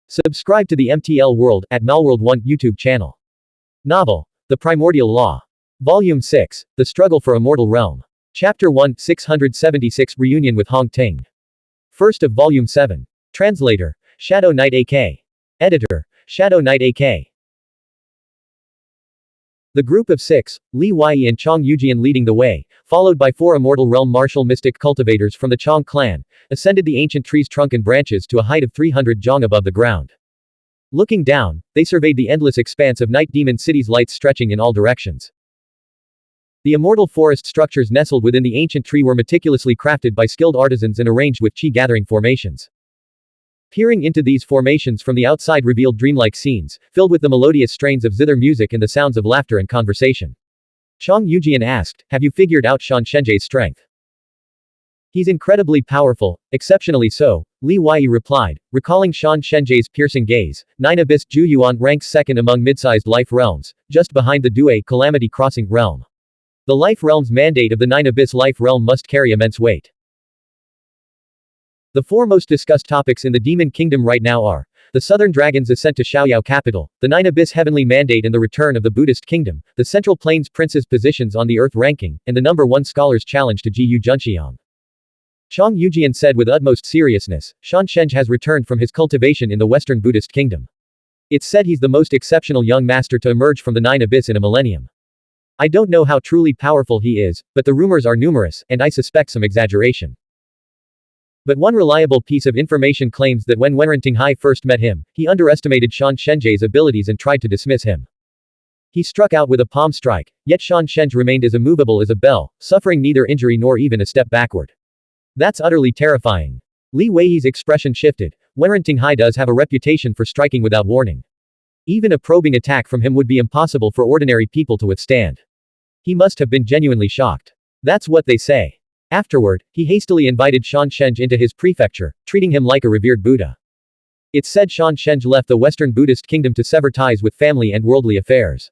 Subscribe to the MTL World at Malworld 1 YouTube channel. Novel, The Primordial Law. Volume 6, The Struggle for Immortal Realm. Chapter 1, 676 Reunion with Hong Ting. First of Volume 7. Translator, Shadow Knight AK. Editor, Shadow Knight AK. The group of 6, Li Wei and Chong Yujian leading the way, followed by 4 Immortal Realm martial mystic cultivators from the Chong clan, ascended the ancient tree's trunk and branches to a height of 300 zhang above the ground. Looking down, they surveyed the endless expanse of Night Demon City's lights stretching in all directions. The immortal forest structures nestled within the ancient tree were meticulously crafted by skilled artisans and arranged with chi-gathering formations. Peering into these formations from the outside revealed dreamlike scenes, filled with the melodious strains of zither music and the sounds of laughter and conversation. Chong Yujian asked, "Have you figured out Shan Shenzhe's strength?" "He's incredibly powerful, exceptionally so," Li Wei replied, recalling Shan Shenzhe's piercing gaze. 9 Abyss Xuanhuan ranks second among mid-sized life realms, just behind the Due Calamity Crossing realm. The life realm's mandate of the 9 Abyss life realm must carry immense weight. The 4 most discussed topics in the Demon Kingdom right now are the Southern Dragon's ascent to Shaoyao capital, the 9 Abyss heavenly mandate and the return of the Buddhist kingdom, the Central Plains prince's positions on the Earth ranking, and the number 1 scholar's challenge to Ji Junxiang. Chong Yujian said with utmost seriousness, Shan Shenzhe has returned from his cultivation in the Western Buddhist kingdom. It's said he's the most exceptional young master to emerge from the 9 Abyss in a millennium. I don't know how truly powerful he is, but the rumors are numerous, and I suspect some exaggeration. But one reliable piece of information claims that when Wenrentinghai first met him, he underestimated Shan Shenzhe's abilities and tried to dismiss him. He struck out with a palm strike, yet Shan Shenzhe remained as immovable as a bell, suffering neither injury nor even a step backward. That's utterly terrifying. Li Wei's expression shifted. Wenrentinghai does have a reputation for striking without warning. Even a probing attack from him would be impossible for ordinary people to withstand. He must have been genuinely shocked. That's what they say. Afterward, he hastily invited Shan Shenzhe into his prefecture, treating him like a revered Buddha. It's said Shan Shenzhe left the Western Buddhist kingdom to sever ties with family and worldly affairs.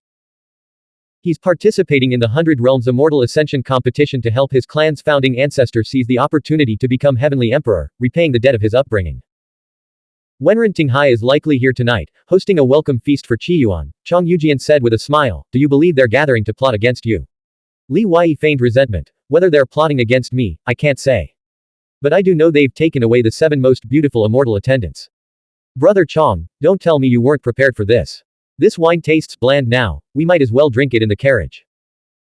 He's participating in the 100 Realms Immortal Ascension competition to help his clan's founding ancestor seize the opportunity to become Heavenly Emperor, repaying the debt of his upbringing. Wenrentinghai is likely here tonight, hosting a welcome feast for Qiyuan, Chong Yujian said with a smile. Do you believe they're gathering to plot against you? Li Wei feigned resentment. Whether they're plotting against me, I can't say. But I do know they've taken away the 7 most beautiful immortal attendants. Brother Chong, don't tell me you weren't prepared for this. This wine tastes bland now, we might as well drink it in the carriage.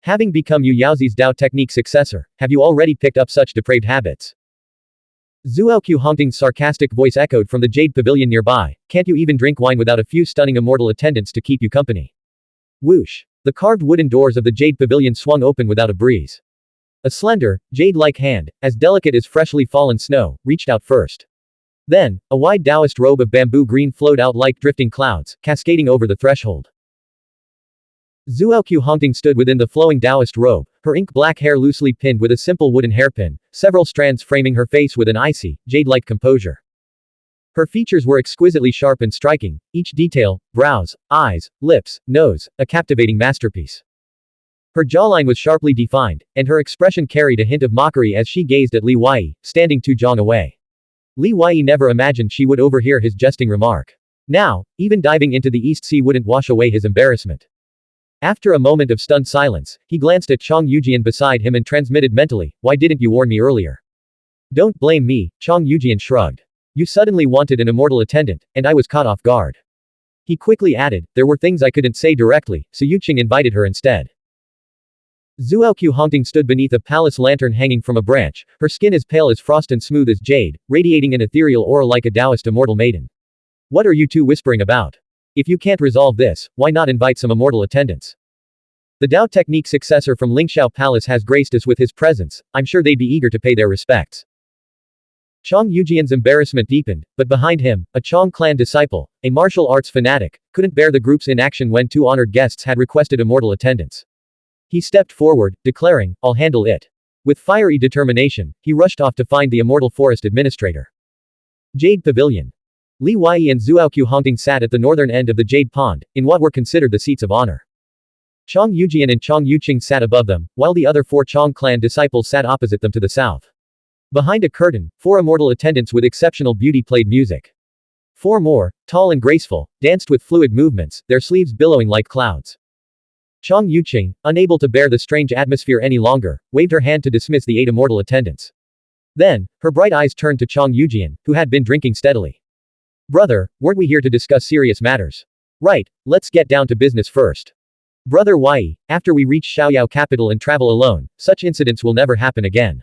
Having become Yu Yaozi's Dao technique successor, have you already picked up such depraved habits? Zuoqiu Hongting's sarcastic voice echoed from the Jade Pavilion nearby. Can't you even drink wine without a few stunning immortal attendants to keep you company? Whoosh. The carved wooden doors of the Jade Pavilion swung open without a breeze. A slender, jade-like hand, as delicate as freshly fallen snow, reached out first. Then, a wide Taoist robe of bamboo green flowed out like drifting clouds, cascading over the threshold. Zuoqiu Hongting stood within the flowing Taoist robe, her ink-black hair loosely pinned with a simple wooden hairpin, several strands framing her face with an icy, jade-like composure. Her features were exquisitely sharp and striking, each detail, brows, eyes, lips, nose, a captivating masterpiece. Her jawline was sharply defined, and her expression carried a hint of mockery as she gazed at Li Wei, standing 2 zhang away. Li Wei never imagined she would overhear his jesting remark. Now, even diving into the East Sea wouldn't wash away his embarrassment. After a moment of stunned silence, he glanced at Chong Yujian beside him and transmitted mentally, "Why didn't you warn me earlier?" "Don't blame me," Chong Yujian shrugged. "You suddenly wanted an immortal attendant, and I was caught off guard." He quickly added, "There were things I couldn't say directly, so Yuqing invited her instead." Zuoqiu Hongting stood beneath a palace lantern hanging from a branch, her skin as pale as frost and smooth as jade, radiating an ethereal aura like a Taoist immortal maiden. "What are you two whispering about? If you can't resolve this, why not invite some immortal attendants? The Dao technique successor from Lingxiao Palace has graced us with his presence, I'm sure they'd be eager to pay their respects." Chong Yujian's embarrassment deepened, but behind him, a Chong clan disciple, a martial arts fanatic, couldn't bear the group's inaction when 2 honored guests had requested immortal attendants. He stepped forward, declaring, "I'll handle it." With fiery determination, he rushed off to find the immortal forest administrator. Jade Pavilion. Li Wei and Zuoqiu Hongting sat at the northern end of the Jade Pond, in what were considered the seats of honor. Chong Yujian and Chong Yuqing sat above them, while the other 4 Chong clan disciples sat opposite them to the south. Behind a curtain, 4 immortal attendants with exceptional beauty played music. Four more, tall and graceful, danced with fluid movements, their sleeves billowing like clouds. Chang Yuqing, unable to bear the strange atmosphere any longer, waved her hand to dismiss the 8 immortal attendants. Then, her bright eyes turned to Chang Yujian, who had been drinking steadily. Brother, weren't we here to discuss serious matters? Right, let's get down to business first. Brother Wei, after we reach Xiaoyao capital and travel alone, such incidents will never happen again.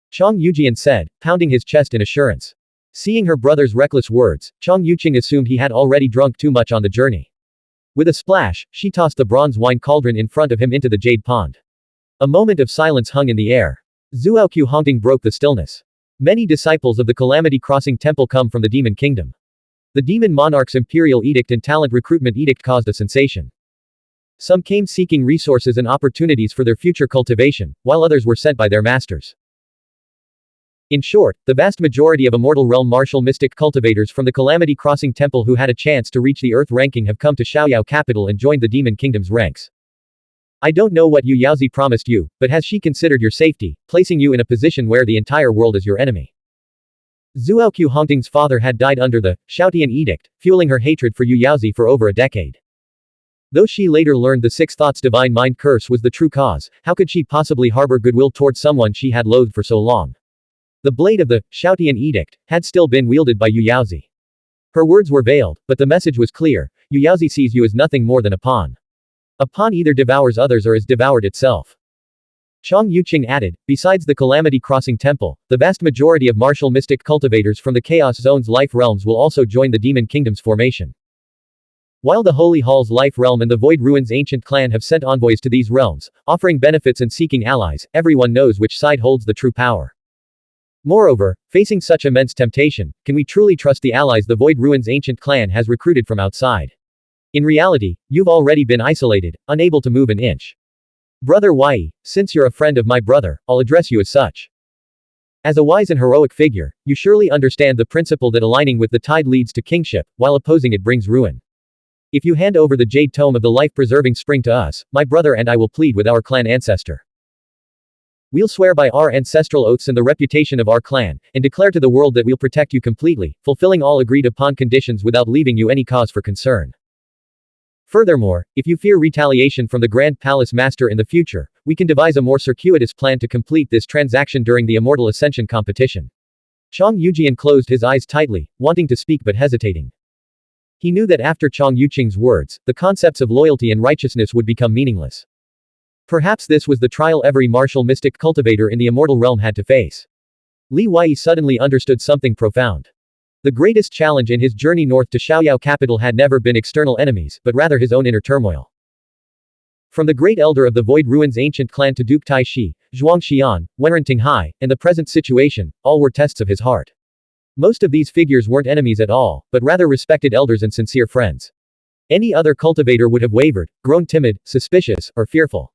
Chang Yujian said, pounding his chest in assurance. Seeing her brother's reckless words, Chang Yuqing assumed he had already drunk too much on the journey. With a splash, she tossed the bronze wine cauldron in front of him into the jade pond. A moment of silence hung in the air. Xuanhuan honking broke the stillness. Many disciples of the Calamity Crossing Temple come from the Demon Kingdom. The Demon Monarch's Imperial Edict and Talent Recruitment Edict caused a sensation. Some came seeking resources and opportunities for their future cultivation, while others were sent by their masters. In short, the vast majority of Immortal Realm martial mystic cultivators from the Calamity Crossing Temple who had a chance to reach the Earth ranking have come to Xiaoyao capital and joined the Demon Kingdom's ranks. I don't know what Yu Yaozi promised you, but has she considered your safety, placing you in a position where the entire world is your enemy? Xuanhuan Hongting's father had died under the Shoutian Edict, fueling her hatred for Yu Yaozi for over a decade. Though she later learned the Six Thoughts Divine Mind curse was the true cause, how could she possibly harbor goodwill towards someone she had loathed for so long? The blade of the Shoutian Edict had still been wielded by Yu Yaozi. Her words were veiled, but the message was clear: Yu Yaozi sees you as nothing more than a pawn. A pawn either devours others or is devoured itself. Chang Yuqing added, besides the Calamity Crossing Temple, the vast majority of martial mystic cultivators from the Chaos Zone's life realms will also join the Demon Kingdom's formation. While the Holy Hall's life realm and the Void Ruins ancient clan have sent envoys to these realms, offering benefits and seeking allies, everyone knows which side holds the true power. Moreover, facing such immense temptation, can we truly trust the allies the Void Ruins ancient clan has recruited from outside? In reality, you've already been isolated, unable to move an inch. Brother Wei, since you're a friend of my brother, I'll address you as such. As a wise and heroic figure, you surely understand the principle that aligning with the tide leads to kingship, while opposing it brings ruin. If you hand over the jade tome of the life-preserving spring to us, my brother and I will plead with our clan ancestor. We'll swear by our ancestral oaths and the reputation of our clan, and declare to the world that we'll protect you completely, fulfilling all agreed-upon conditions without leaving you any cause for concern. Furthermore, if you fear retaliation from the Grand Palace Master in the future, we can devise a more circuitous plan to complete this transaction during the Immortal Ascension competition. Chang Yujian closed his eyes tightly, wanting to speak but hesitating. He knew that after Chang Yuqing's words, the concepts of loyalty and righteousness would become meaningless. Perhaps this was the trial every martial mystic cultivator in the Immortal Realm had to face. Li Wei suddenly understood something profound. The greatest challenge in his journey north to Xiaoyao capital had never been external enemies, but rather his own inner turmoil. From the great elder of the Void Ruins ancient clan to Duke Tai Shi, Zhuang Xian, Wenren Tinghai, and the present situation, all were tests of his heart. Most of these figures weren't enemies at all, but rather respected elders and sincere friends. Any other cultivator would have wavered, grown timid, suspicious, or fearful.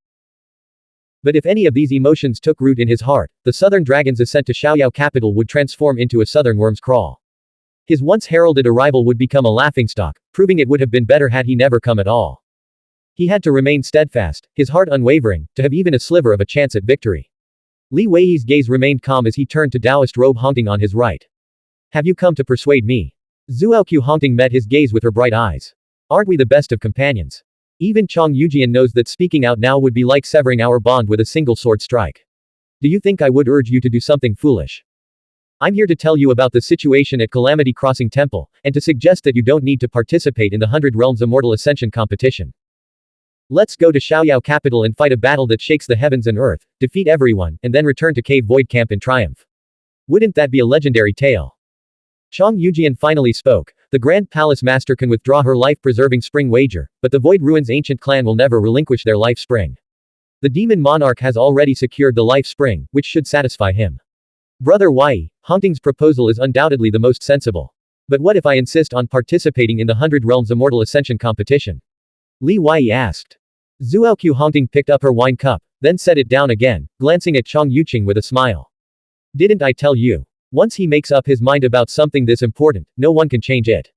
But if any of these emotions took root in his heart, the southern dragon's ascent to Xiaoyao capital would transform into a southern worm's crawl. His once heralded arrival would become a laughingstock, proving it would have been better had he never come at all. He had to remain steadfast, his heart unwavering, to have even a sliver of a chance at victory. Li Wei's gaze remained calm as he turned to Taoist robe honking on his right. Have you come to persuade me? Xuanhuan honking met his gaze with her bright eyes. Aren't we the best of companions? Even Chang Yujian knows that speaking out now would be like severing our bond with a single sword strike. Do you think I would urge you to do something foolish? I'm here to tell you about the situation at Calamity Crossing Temple, and to suggest that you don't need to participate in the 100 Realms Immortal Ascension competition. Let's go to Xiaoyao capital and fight a battle that shakes the heavens and earth, defeat everyone, and then return to Cave Void Camp in triumph. Wouldn't that be a legendary tale? Chang Yujian finally spoke. The Grand Palace Master can withdraw her life-preserving spring wager, but the Void Ruins ancient clan will never relinquish their life spring. The Demon Monarch has already secured the life spring, which should satisfy him. Brother Wei, Hongting's proposal is undoubtedly the most sensible. But what if I insist on participating in the 100 Realms Immortal Ascension competition? Li Wei asked. Xuanhuan Hongting picked up her wine cup, then set it down again, glancing at Chang Yuqing with a smile. Didn't I tell you? Once he makes up his mind about something this important, no one can change it.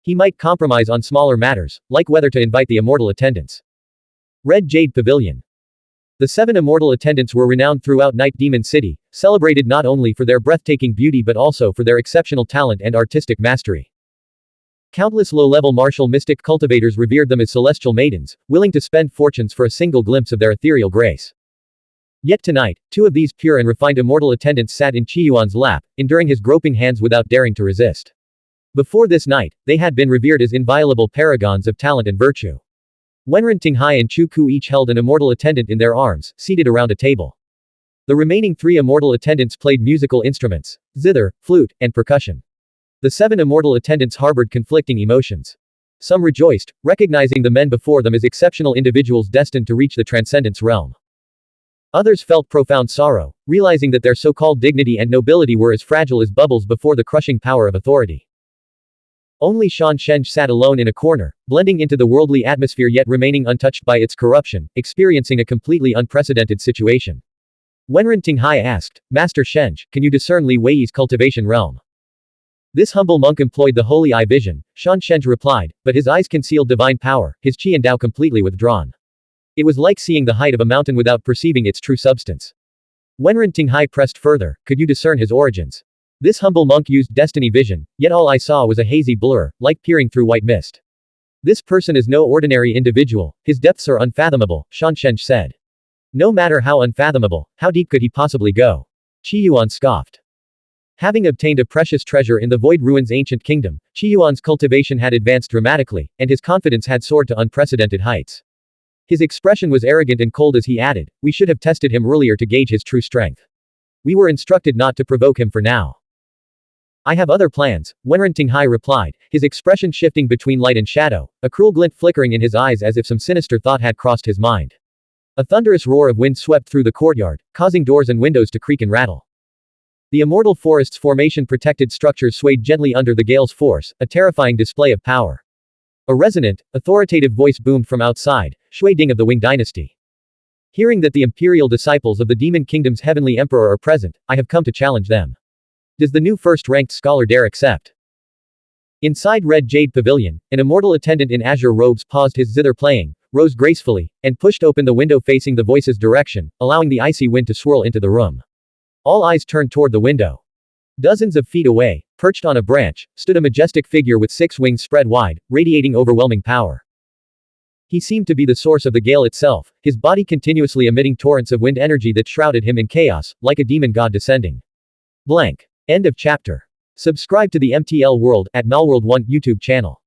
He might compromise on smaller matters, like whether to invite the immortal attendants. Red Jade Pavilion. The 7 immortal attendants were renowned throughout Night Demon City, celebrated not only for their breathtaking beauty but also for their exceptional talent and artistic mastery. Countless low-level martial mystic cultivators revered them as celestial maidens, willing to spend fortunes for a single glimpse of their ethereal grace. Yet tonight, two of these pure and refined immortal attendants sat in Xuanhuan's lap, enduring his groping hands without daring to resist. Before this night, they had been revered as inviolable paragons of talent and virtue. Wenren Tinghai and Chu Ku each held an immortal attendant in their arms, seated around a table. The remaining three immortal attendants played musical instruments, zither, flute, and percussion. The 7 immortal attendants harbored conflicting emotions. Some rejoiced, recognizing the men before them as exceptional individuals destined to reach the transcendence realm. Others felt profound sorrow, realizing that their so-called dignity and nobility were as fragile as bubbles before the crushing power of authority. Only Shan Sheng sat alone in a corner, blending into the worldly atmosphere yet remaining untouched by its corruption, experiencing a completely unprecedented situation. Wenren Tinghai asked, Master Sheng, can you discern Li Wei's cultivation realm? This humble monk employed the holy eye vision, Shan Sheng replied, but his eyes concealed divine power, his qi and Dao completely withdrawn. It was like seeing the height of a mountain without perceiving its true substance. Wenren Tinghai pressed further, could you discern his origins? This humble monk used destiny vision, yet all I saw was a hazy blur, like peering through white mist. This person is no ordinary individual, his depths are unfathomable, Shan Sheng said. No matter how unfathomable, how deep could he possibly go? Qiyuan scoffed. Having obtained a precious treasure in the Void Ruins ancient kingdom, Qiyuan's cultivation had advanced dramatically, and his confidence had soared to unprecedented heights. His expression was arrogant and cold as he added, we should have tested him earlier to gauge his true strength. We were instructed not to provoke him for now. I have other plans, Wenren Tinghai replied, his expression shifting between light and shadow, a cruel glint flickering in his eyes as if some sinister thought had crossed his mind. A thunderous roar of wind swept through the courtyard, causing doors and windows to creak and rattle. The immortal forest's formation-protected structures swayed gently under the gale's force, a terrifying display of power. A resonant, authoritative voice boomed from outside, Shui Ding of the Wing Dynasty. Hearing that the imperial disciples of the Demon Kingdom's heavenly emperor are present, I have come to challenge them. Does the new first-ranked scholar dare accept? Inside Red Jade Pavilion, an immortal attendant in azure robes paused his zither playing, rose gracefully, and pushed open the window facing the voice's direction, allowing the icy wind to swirl into the room. All eyes turned toward the window. Dozens of feet away, perched on a branch, stood a majestic figure with 6 wings spread wide, radiating overwhelming power. He seemed to be the source of the gale itself, his body continuously emitting torrents of wind energy that shrouded him in chaos, like a demon god descending. Blank. End of chapter. Subscribe to the MTL World at Malworld 1 YouTube channel.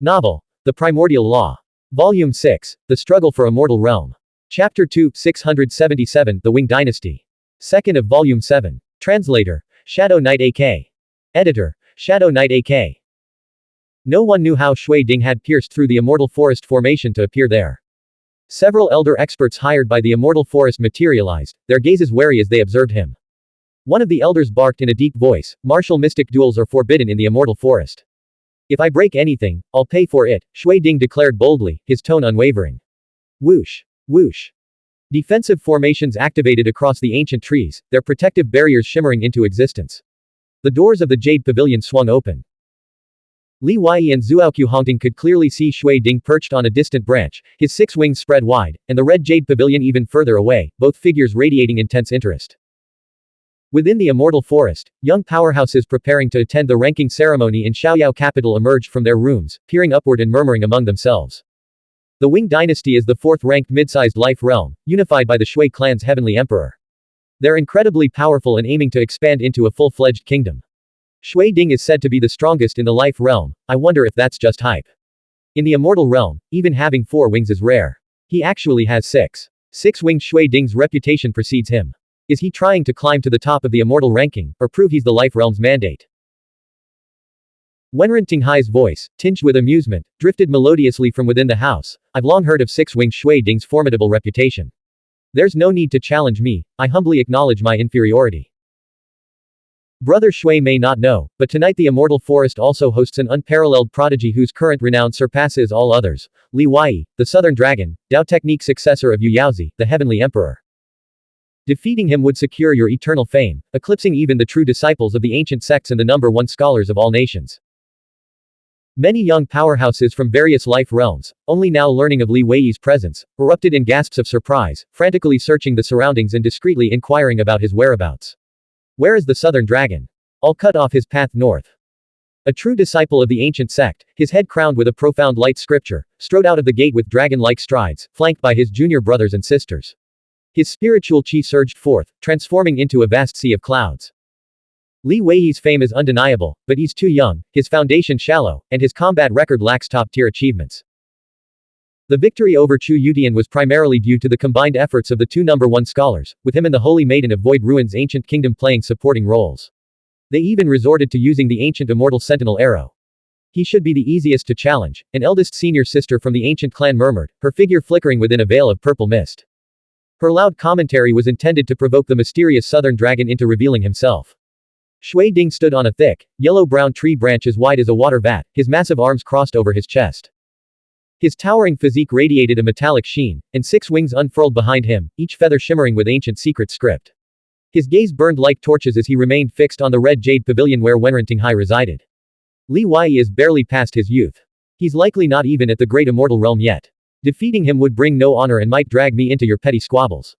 Novel. The Primordial Law. Volume 6. The Struggle for Immortal Realm. Chapter 2, 677, The Wing Dynasty. 2nd of Volume 7. Translator. Shadow Knight AK. Editor. Shadow Knight AK. No one knew how Shui Ding had pierced through the immortal forest formation to appear there. Several elder experts hired by the immortal forest materialized, their gazes wary as they observed him. One of the elders barked in a deep voice, martial mystic duels are forbidden in the immortal forest. If I break anything, I'll pay for it, Shui Ding declared boldly, his tone unwavering. Whoosh. Whoosh. Defensive formations activated across the ancient trees, their protective barriers shimmering into existence. The doors of the Jade Pavilion swung open. Li Wei and Zuoqiu Hongting could clearly see Shui Ding perched on a distant branch, his 6 wings spread wide, and the Red Jade Pavilion even further away, both figures radiating intense interest. Within the immortal forest, young powerhouses preparing to attend the ranking ceremony in Xiaoyao capital emerged from their rooms, peering upward and murmuring among themselves. The Wing Dynasty is the 4th-ranked mid-sized life realm, unified by the Shui clan's heavenly emperor. They're incredibly powerful and aiming to expand into a full-fledged kingdom. Shui Ding is said to be the strongest in the life realm, I wonder if that's just hype. In the immortal realm, even having 4 wings is rare. He actually has 6. 6-winged Shui Ding's reputation precedes him. Is he trying to climb to the top of the immortal ranking, or prove he's the life realm's mandate? Wenren Tinghai's voice, tinged with amusement, drifted melodiously from within the house. I've long heard of 6-winged Shui Ding's formidable reputation. There's no need to challenge me, I humbly acknowledge my inferiority. Brother Shui may not know, but tonight the immortal forest also hosts an unparalleled prodigy whose current renown surpasses all others, Li Wei, the Southern Dragon, Dao Technique successor of Yu Yaozi, the Heavenly Emperor. Defeating him would secure your eternal fame, eclipsing even the true disciples of the ancient sects and the #1 scholars of all nations. Many young powerhouses from various life realms, only now learning of Li Wei's presence, erupted in gasps of surprise, frantically searching the surroundings and discreetly inquiring about his whereabouts. Where is the Southern Dragon? I'll cut off his path north. A true disciple of the ancient sect, his head crowned with a profound light scripture, strode out of the gate with dragon-like strides, flanked by his junior brothers and sisters. His spiritual chi surged forth, transforming into a vast sea of clouds. Li Weiyi's fame is undeniable, but he's too young, his foundation shallow, and his combat record lacks top-tier achievements. The victory over Chu Yutian was primarily due to the combined efforts of the two number 1 scholars, with him and the Holy Maiden of Void Ruins Ancient Kingdom playing supporting roles. They even resorted to using the ancient immortal sentinel arrow. He should be the easiest to challenge, an eldest senior sister from the ancient clan murmured, her figure flickering within a veil of purple mist. Her loud commentary was intended to provoke the mysterious southern dragon into revealing himself. Shui Ding stood on a thick, yellow-brown tree branch as wide as a water vat, his massive arms crossed over his chest. His towering physique radiated a metallic sheen, and 6 wings unfurled behind him, each feather shimmering with ancient secret script. His gaze burned like torches as he remained fixed on the red jade pavilion where Wenrentinghai resided. Li Weiyi is barely past his youth. He's likely not even at the great immortal realm yet. Defeating him would bring no honor and might drag me into your petty squabbles.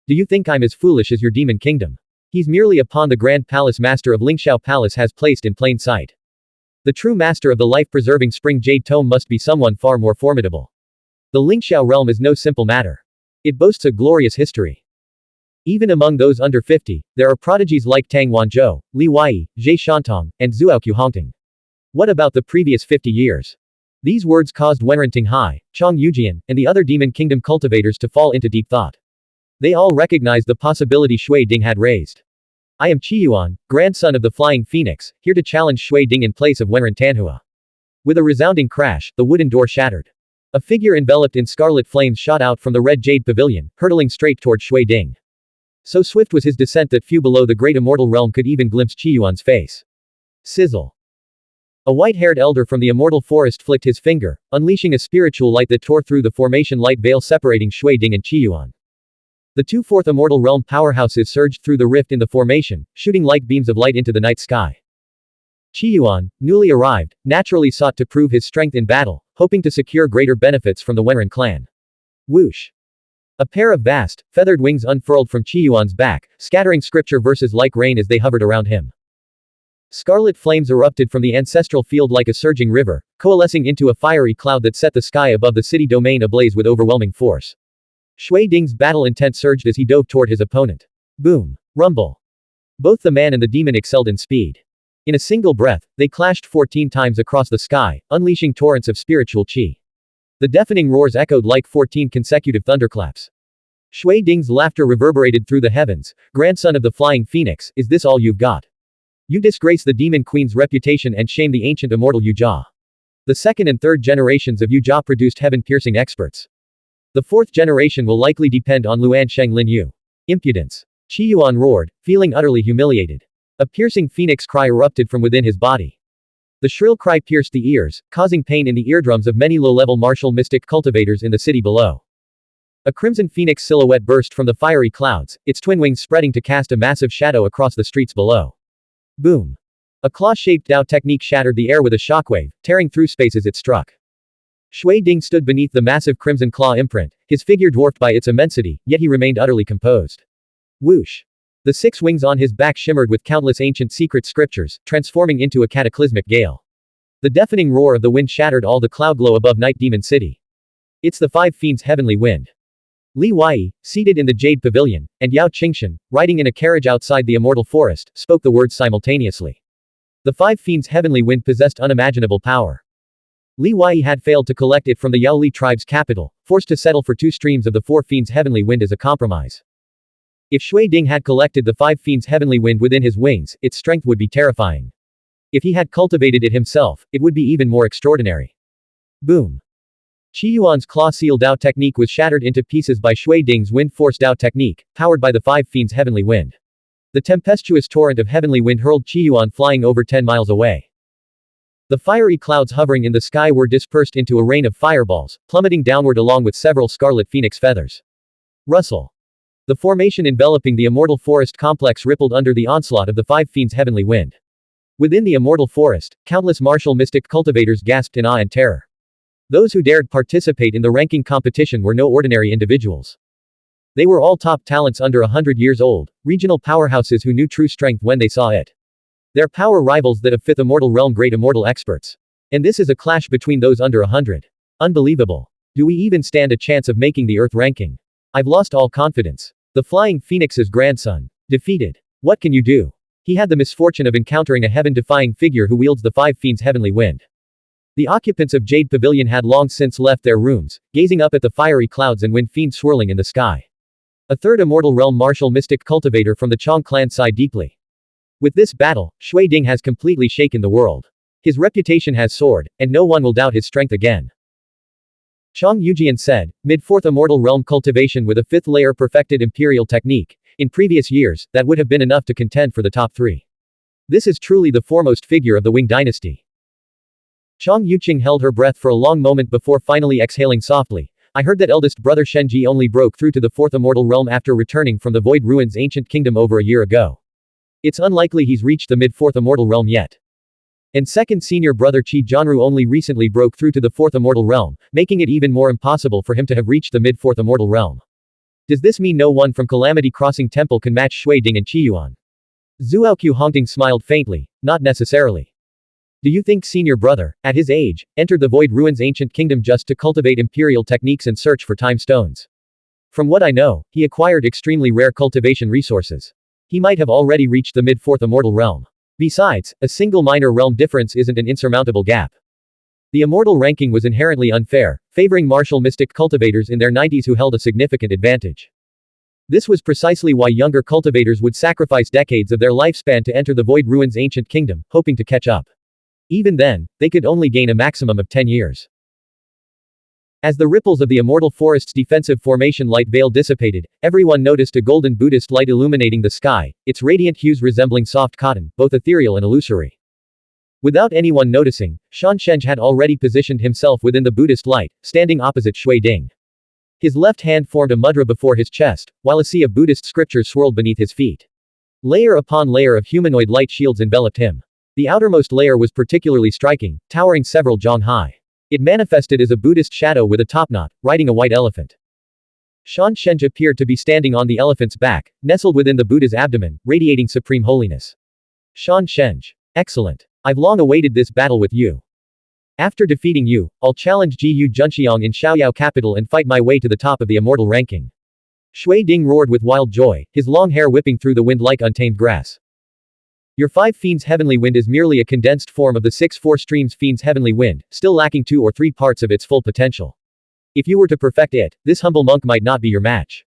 Do you think I'm as foolish as your demon kingdom? He's merely a pawn the Grand Palace Master of Lingxiao Palace has placed in plain sight. The true master of the life-preserving Spring Jade Tome must be someone far more formidable. The Lingxiao realm is no simple matter. It boasts a glorious history. Even among those under 50, there are prodigies like Tang Wanzhou, Li Weiyi, Zhe Shantong, and Zuoqiu Hongting. What about the previous 50 years? These words caused Wenrentinghai, Chong Yujian, and the other Demon Kingdom cultivators to fall into deep thought. They all recognized the possibility Shui Ding had raised. I am Qiyuan, grandson of the Flying Phoenix, here to challenge Shui Ding in place of Wenrentanhua. With a resounding crash, the wooden door shattered. A figure enveloped in scarlet flames shot out from the red jade pavilion, hurtling straight toward Shui Ding. So swift was his descent that few below the great immortal realm could even glimpse Qiyuan's face. Sizzle. A white-haired elder from the immortal forest flicked his finger, unleashing a spiritual light that tore through the formation light veil separating Shui Ding and Qiyuan. The 2 fourth immortal realm powerhouses surged through the rift in the formation, shooting like beams of light into the night sky. Qiyuan, newly arrived, naturally sought to prove his strength in battle, hoping to secure greater benefits from the Wenren clan. Whoosh! A pair of vast, feathered wings unfurled from Qiyuan's back, scattering scripture verses like rain as they hovered around him. Scarlet flames erupted from the ancestral field like a surging river, coalescing into a fiery cloud that set the sky above the city domain ablaze with overwhelming force. Shui Ding's battle intent surged as he dove toward his opponent. Boom. Rumble. Both the man and the demon excelled in speed. In a single breath, they clashed 14 times across the sky, unleashing torrents of spiritual chi. The deafening roars echoed like 14 consecutive thunderclaps. Shui Ding's laughter reverberated through the heavens. Grandson of the Flying Phoenix, is this all you've got? You disgrace the Demon Queen's reputation and shame the ancient immortal Yujia. The 2nd and 3rd generations of Yujia produced heaven-piercing experts. The 4th generation will likely depend on Luan Sheng Lin Yu. Impudence. Qiyuan roared, feeling utterly humiliated. A piercing phoenix cry erupted from within his body. The shrill cry pierced the ears, causing pain in the eardrums of many low-level martial mystic cultivators in the city below. A crimson phoenix silhouette burst from the fiery clouds, its twin wings spreading to cast a massive shadow across the streets below. Boom. A claw-shaped Dao technique shattered the air with a shockwave, tearing through space as it struck. Shui Ding stood beneath the massive crimson claw imprint, his figure dwarfed by its immensity, yet he remained utterly composed. Whoosh. The 6 wings on his back shimmered with countless ancient secret scriptures, transforming into a cataclysmic gale. The deafening roar of the wind shattered all the cloud glow above Night Demon City. It's the 5 fiends' heavenly wind. Li Weiyi, seated in the Jade Pavilion, and Yao Qingxian, riding in a carriage outside the immortal forest, spoke the words simultaneously. The 5 fiends' heavenly wind possessed unimaginable power. Li Weiyi had failed to collect it from the Yao Li tribe's capital, forced to settle for 2 streams of the 4 fiends' heavenly wind as a compromise. If Shui Ding had collected the 5 fiends' heavenly wind within his wings, its strength would be terrifying. If he had cultivated it himself, it would be even more extraordinary. Boom. Qiyuan's claw-seal Dao technique was shattered into pieces by Shui Ding's wind force Dao technique, powered by the 5 fiends' heavenly wind. The tempestuous torrent of heavenly wind hurled Qiyuan flying over 10 miles away. The fiery clouds hovering in the sky were dispersed into a rain of fireballs, plummeting downward along with several scarlet phoenix feathers. Rustle. The formation enveloping the immortal forest complex rippled under the onslaught of the 5 fiends' heavenly wind. Within the immortal forest, countless martial mystic cultivators gasped in awe and terror. Those who dared participate in the ranking competition were no ordinary individuals. They were all top talents under 100 years old, regional powerhouses who knew true strength when they saw it. Their power rivals that of 5th Immortal Realm great immortal experts. And this is a clash between those under 100. Unbelievable. Do we even stand a chance of making the Earth ranking? I've lost all confidence. The Flying Phoenix's grandson. Defeated. What can you do? He had the misfortune of encountering a heaven-defying figure who wields the 5 fiends' heavenly wind. The occupants of Jade Pavilion had long since left their rooms, gazing up at the fiery clouds and wind fiend swirling in the sky. A 3rd Immortal Realm martial mystic cultivator from the Chong clan sighed deeply. With this battle, Shui Ding has completely shaken the world. His reputation has soared, and no one will doubt his strength again. Chong Yujian said, mid-4th Immortal Realm cultivation with a 5th layer perfected imperial technique. In previous years, that would have been enough to contend for the top 3. This is truly the foremost figure of the Wing dynasty. Chong Yuqing held her breath for a long moment before finally exhaling softly. I heard that eldest brother Shenji only broke through to the 4th Immortal Realm after returning from the Void Ruins Ancient Kingdom over a year ago. It's unlikely he's reached the mid-4th Immortal Realm yet. And second senior brother Qi Jianru only recently broke through to the 4th Immortal Realm, making it even more impossible for him to have reached the mid-4th Immortal Realm. Does this mean no one from Calamity Crossing Temple can match Shui Ding and Qiyuan? Zhuoqiu Hongting smiled faintly, not necessarily. Do you think senior brother, at his age, entered the Void Ruins Ancient Kingdom just to cultivate imperial techniques and search for time stones? From what I know, he acquired extremely rare cultivation resources. He might have already reached the mid-4th Immortal Realm. Besides, a single minor realm difference isn't an insurmountable gap. The immortal ranking was inherently unfair, favoring martial mystic cultivators in their 90s who held a significant advantage. This was precisely why younger cultivators would sacrifice decades of their lifespan to enter the Void Ruins Ancient Kingdom, hoping to catch up. Even then, they could only gain a maximum of 10 years. As the ripples of the Immortal Forest's defensive formation light veil dissipated, everyone noticed a golden Buddhist light illuminating the sky, its radiant hues resembling soft cotton, both ethereal and illusory. Without anyone noticing, Shan Sheng had already positioned himself within the Buddhist light, standing opposite Shui Ding. His left hand formed a mudra before his chest, while a sea of Buddhist scriptures swirled beneath his feet. Layer upon layer of humanoid light shields enveloped him. The outermost layer was particularly striking, towering several zhang high. It manifested as a Buddhist shadow with a topknot, riding a white elephant. Shan Sheng appeared to be standing on the elephant's back, nestled within the Buddha's abdomen, radiating supreme holiness. Shan Sheng. Excellent. I've long awaited this battle with you. After defeating you, I'll challenge Ji Junxiang in Xiaoyao capital and fight my way to the top of the immortal ranking. Shui Ding roared with wild joy, his long hair whipping through the wind like untamed grass. Your 5 fiends heavenly wind is merely a condensed form of the 6 4 streams fiends heavenly wind, still lacking 2 or 3 parts of its full potential. If you were to perfect it, this humble monk might not be your match.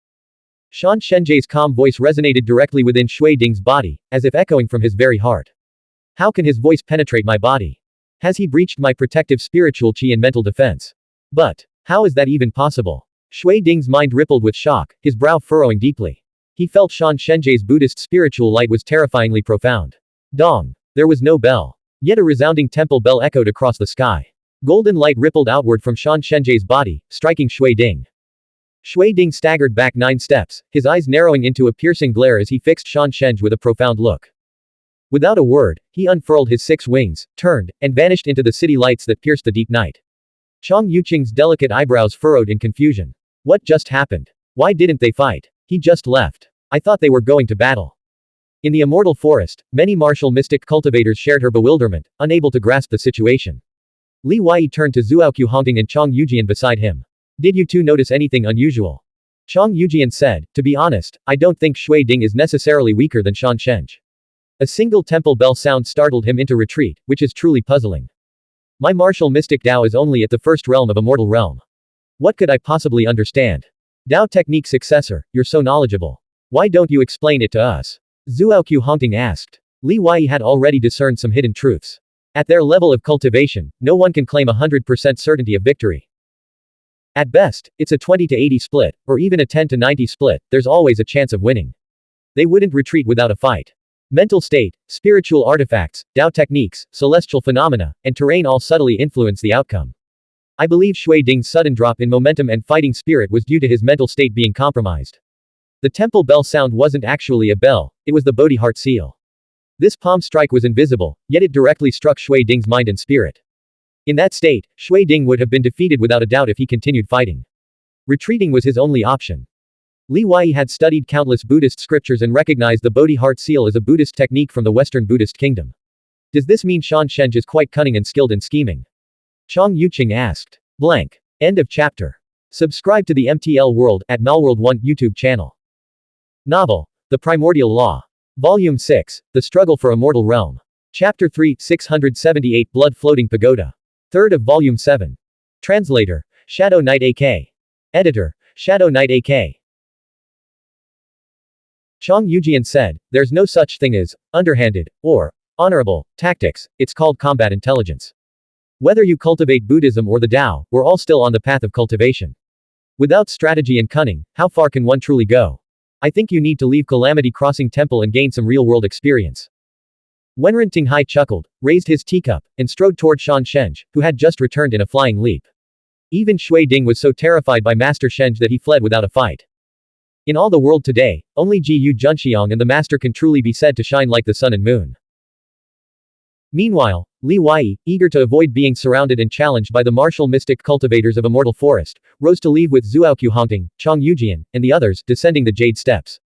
Shan Sheng's calm voice resonated directly within Shui Ding's body, as if echoing from his very heart. How can his voice penetrate my body? Has he breached my protective spiritual qi and mental defense? But, how is that even possible? Shui Ding's mind rippled with shock, his brow furrowing deeply. He felt Shan Sheng's Buddhist spiritual light was terrifyingly profound. Dong. There was no bell. Yet a resounding temple bell echoed across the sky. Golden light rippled outward from Shan Sheng's body, striking Shui Ding. Shui Ding staggered back 9 steps, his eyes narrowing into a piercing glare as he fixed Shan Sheng with a profound look. Without a word, he unfurled his 6 wings, turned, and vanished into the city lights that pierced the deep night. Chong Yuqing's delicate eyebrows furrowed in confusion. What just happened? Why didn't they fight? He just left. I thought they were going to battle. In the Immortal Forest, many martial mystic cultivators shared her bewilderment, unable to grasp the situation. Li Wei turned to Zhuoqiu Hongting and Chong Yujian beside him. Did you two notice anything unusual? Chong Yujian said, to be honest, I don't think Shui Ding is necessarily weaker than Shan Sheng. A single temple bell sound startled him into retreat, which is truly puzzling. My martial mystic Dao is only at the 1st realm of Immortal Realm. What could I possibly understand? Dao technique successor, you're so knowledgeable. Why don't you explain it to us? Zhuoqiu Hongting asked. Li Wei had already discerned some hidden truths. At their level of cultivation, no one can claim 100% certainty of victory. At best, it's a 20 to 80 split, or even a 10 to 90 split, there's always a chance of winning. They wouldn't retreat without a fight. Mental state, spiritual artifacts, Dao techniques, celestial phenomena, and terrain all subtly influence the outcome. I believe Shui Ding's sudden drop in momentum and fighting spirit was due to his mental state being compromised. The temple bell sound wasn't actually a bell, it was the Bodhi heart seal. This palm strike was invisible, yet it directly struck Shui Ding's mind and spirit. In that state, Shui Ding would have been defeated without a doubt if he continued fighting. Retreating was his only option. Li Wei had studied countless Buddhist scriptures and recognized the Bodhi heart seal as a Buddhist technique from the Western Buddhist kingdom. Does this mean Shan Shenge is quite cunning and skilled in scheming? Chang Yuqing asked. Blank. End of chapter. Subscribe to the MTL World at Malworld 1 YouTube channel. Novel. The Primordial Law. Volume 6. The Struggle for Immortal Realm. Chapter 3, 678 Blood Floating Pagoda. 3rd of Volume 7. Translator. Shadow Knight AK. Editor. Shadow Knight AK. Chang Yujian said, there's no such thing as underhanded or honorable tactics, it's called combat intelligence. Whether you cultivate Buddhism or the Tao, we're all still on the path of cultivation. Without strategy and cunning, how far can one truly go? I think you need to leave Calamity Crossing Temple and gain some real-world experience. Wenren Tinghai chuckled, raised his teacup, and strode toward Shan Shenge, who had just returned in a flying leap. Even Shui Ding was so terrified by Master Shenge that he fled without a fight. In all the world today, only Ji Yu Junxiang and the Master can truly be said to shine like the sun and moon. Meanwhile, Li Wei, eager to avoid being surrounded and challenged by the martial mystic cultivators of Immortal Forest, rose to leave with Zuaoqiu Hongting, Chang Yujian, and the others, descending the Jade Steps.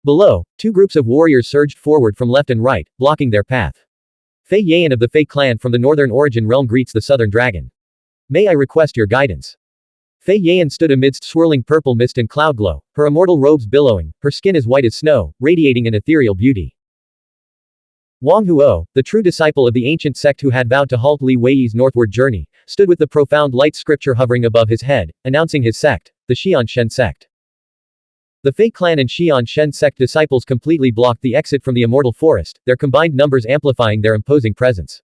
Below, two groups of warriors surged forward from left and right, blocking their path. Fei Yan of the Fei clan from the Northern Origin Realm greets the Southern Dragon. May I request your guidance? Fei Yan stood amidst swirling purple mist and cloud glow, her immortal robes billowing, her skin as white as snow, radiating an ethereal beauty. Wang Huo, the true disciple of the ancient sect who had vowed to halt Li Wei's northward journey, stood with the profound light scripture hovering above his head, announcing his sect, the Xian Shen sect. The Fei clan and Xian Shen sect disciples completely blocked the exit from the Immortal Forest, their combined numbers amplifying their imposing presence.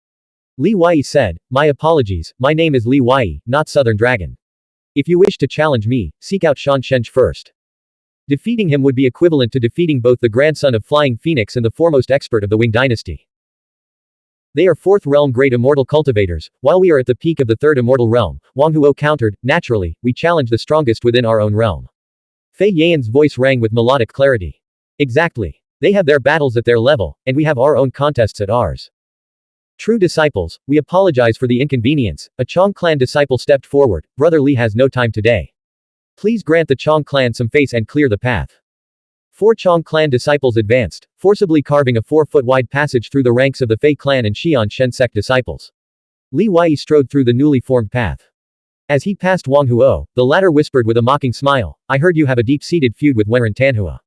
Li Wei said, my apologies, my name is Li Wei, not Southern Dragon. If you wish to challenge me, seek out Shan Shenge first. Defeating him would be equivalent to defeating both the grandson of Flying Phoenix and the foremost expert of the Wing dynasty. They are 4th realm great immortal cultivators, while we are at the peak of the 3rd immortal realm, Wang Huo countered, naturally, we challenge the strongest within our own realm. Fei Yan's voice rang with melodic clarity. Exactly. They have their battles at their level, and we have our own contests at ours. True disciples, we apologize for the inconvenience. A Chong clan disciple stepped forward. Brother Li has no time today. Please grant the Chong clan some face and clear the path. 4 Chong clan disciples advanced, forcibly carving a 4-foot-wide passage through the ranks of the Fei clan and Xian Shen sect disciples. Li Wei strode through the newly formed path. As he passed Wang Huo, the latter whispered with a mocking smile, I heard you have a deep-seated feud with Wenren Tanhua.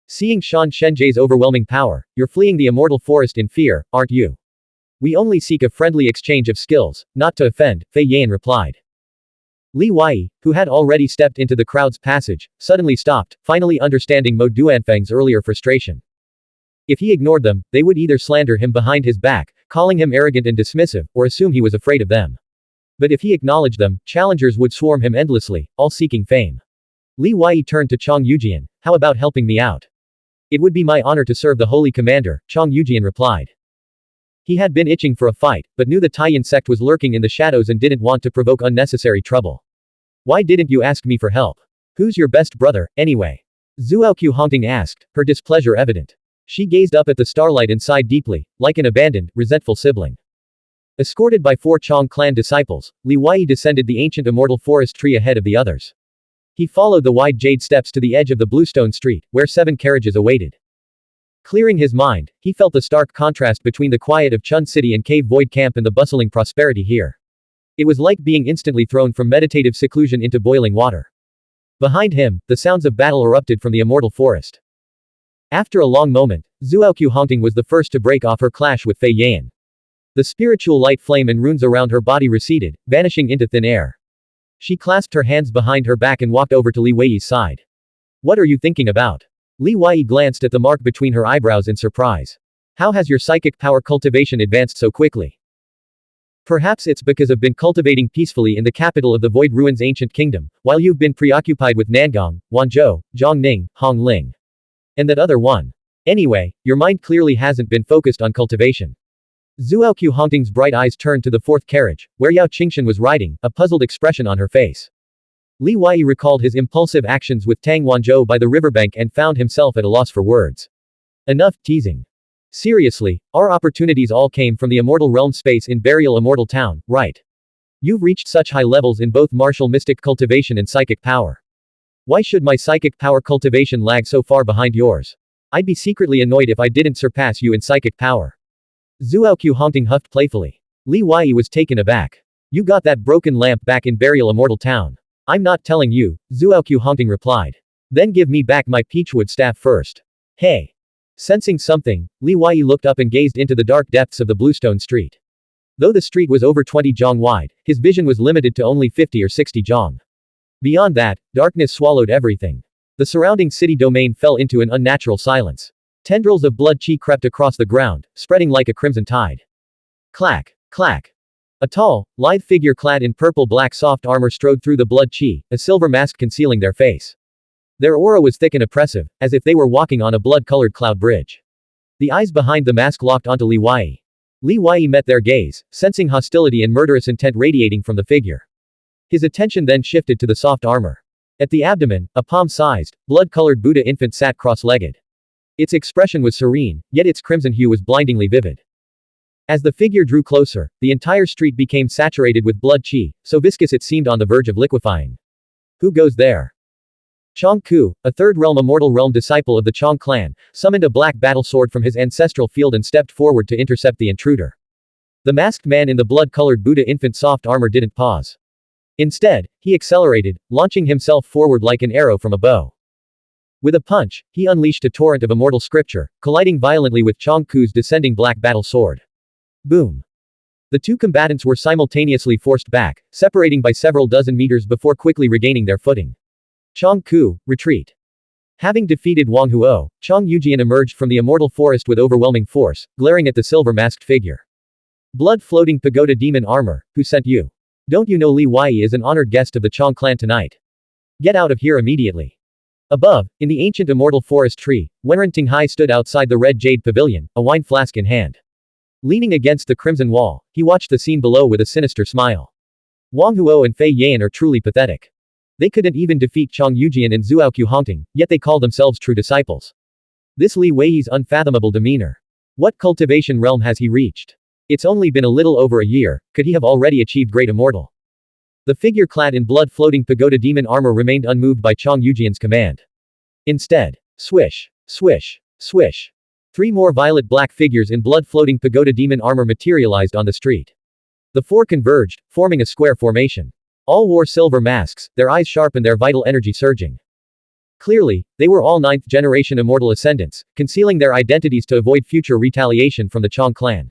Seeing Shan Shenge's overwhelming power, you're fleeing the Immortal Forest in fear, aren't you? We only seek a friendly exchange of skills, not to offend, Fei Yan replied. Li Wei, who had already stepped into the crowd's passage, suddenly stopped, finally understanding Mo Duanfeng's earlier frustration. If he ignored them, they would either slander him behind his back, calling him arrogant and dismissive, or assume he was afraid of them. But if he acknowledged them, challengers would swarm him endlessly, all seeking fame. Li Wei turned to Chang Yujian, how about helping me out? It would be my honor to serve the Holy Commander, Chang Yujian replied. He had been itching for a fight, but knew the Taiyan sect was lurking in the shadows and didn't want to provoke unnecessary trouble. Why didn't you ask me for help? Who's your best brother, anyway? Zuaoqiu Hongting asked, her displeasure evident. She gazed up at the starlight and sighed deeply, like an abandoned, resentful sibling. Escorted by 4 Chong clan disciples, Li Wei descended the ancient immortal forest tree ahead of the others. He followed the wide jade steps to the edge of the bluestone street, where 7 carriages awaited. Clearing his mind, he felt the stark contrast between the quiet of Chun City and Cave Void Camp and the bustling prosperity here. It was like being instantly thrown from meditative seclusion into boiling water. Behind him, the sounds of battle erupted from the immortal forest. After a long moment, Zuaoqiu Hongting was the first to break off her clash with Fei Yan. The spiritual light flame and runes around her body receded, vanishing into thin air. She clasped her hands behind her back and walked over to Li Wei's side. What are you thinking about? Li Wei glanced at the mark between her eyebrows in surprise. How has your psychic power cultivation advanced so quickly? Perhaps it's because I've been cultivating peacefully in the capital of the Void Ruins ancient kingdom, while you've been preoccupied with Nangong, Wanzhou, Zhongning, Hongling. And that other one. Anyway, your mind clearly hasn't been focused on cultivation. Zuaoqiu Hongting's bright eyes turned to the 4th carriage, where Yao Qingshan was riding, a puzzled expression on her face. Li Wei recalled his impulsive actions with Tang Wanzhou by the riverbank and found himself at a loss for words. Enough teasing. Seriously, our opportunities all came from the Immortal Realm space in Burial Immortal Town, right? You've reached such high levels in both martial mystic cultivation and psychic power. Why should my psychic power cultivation lag so far behind yours? I'd be secretly annoyed if I didn't surpass you in psychic power. Xuanhuan huffed playfully. Li Wei was taken aback. You got that broken lamp back in Burial Immortal Town. I'm not telling you, Xuanhuan replied. Then give me back my peachwood staff first. Hey. Sensing something, Li Wei looked up and gazed into the dark depths of the bluestone street. Though the street was over 20 zhang wide, his vision was limited to only 50 or 60 zhang. Beyond that, darkness swallowed everything. The surrounding city domain fell into an unnatural silence. Tendrils of blood qi crept across the ground, spreading like a crimson tide. Clack, clack. A tall, lithe figure clad in purple-black soft armor strode through the blood qi, a silver mask concealing their face. Their aura was thick and oppressive, as if they were walking on a blood-colored cloud bridge. The eyes behind the mask locked onto Li Wei. Li Wei met their gaze, sensing hostility and murderous intent radiating from the figure. His attention then shifted to the soft armor. At the abdomen, a palm-sized, blood-colored Buddha infant sat cross-legged. Its expression was serene, yet its crimson hue was blindingly vivid. As the figure drew closer, the entire street became saturated with blood qi, so viscous it seemed on the verge of liquefying. Who goes there? Chong Ku, a third realm immortal realm disciple of the Chong clan, summoned a black battle sword from his ancestral field and stepped forward to intercept the intruder. The masked man in the blood-colored Buddha infant soft armor didn't pause. Instead, he accelerated, launching himself forward like an arrow from a bow. With a punch, he unleashed a torrent of immortal scripture, colliding violently with Chong Ku's descending black battle sword. Boom. The two combatants were simultaneously forced back, separating by several dozen meters before quickly regaining their footing. Chong Ku, retreat. Having defeated Wang Huo, Chong Yujian emerged from the immortal forest with overwhelming force, glaring at the silver-masked figure. Blood-floating pagoda demon armor, who sent you? Don't you know Li Wei is an honored guest of the Chong clan tonight? Get out of here immediately. Above, in the ancient immortal forest tree, Wenren Tinghai stood outside the red jade pavilion, a wine flask in hand. Leaning against the crimson wall, he watched the scene below with a sinister smile. Wang Huo and Fei Yan are truly pathetic. They couldn't even defeat Chong Yujian and Xuanhuan, yet they call themselves true disciples. This Li Wei's unfathomable demeanor. What cultivation realm has he reached? It's only been a little over a year, could he have already achieved great immortal? The figure clad in blood-floating pagoda demon armor remained unmoved by Chong Yujian's command. Instead, swish, swish, swish. Three more violet-black figures in blood-floating pagoda demon armor materialized on the street. The four converged, forming a square formation. All wore silver masks, their eyes sharp and their vital energy surging. Clearly, they were all ninth-generation immortal ascendants, concealing their identities to avoid future retaliation from the Chong clan.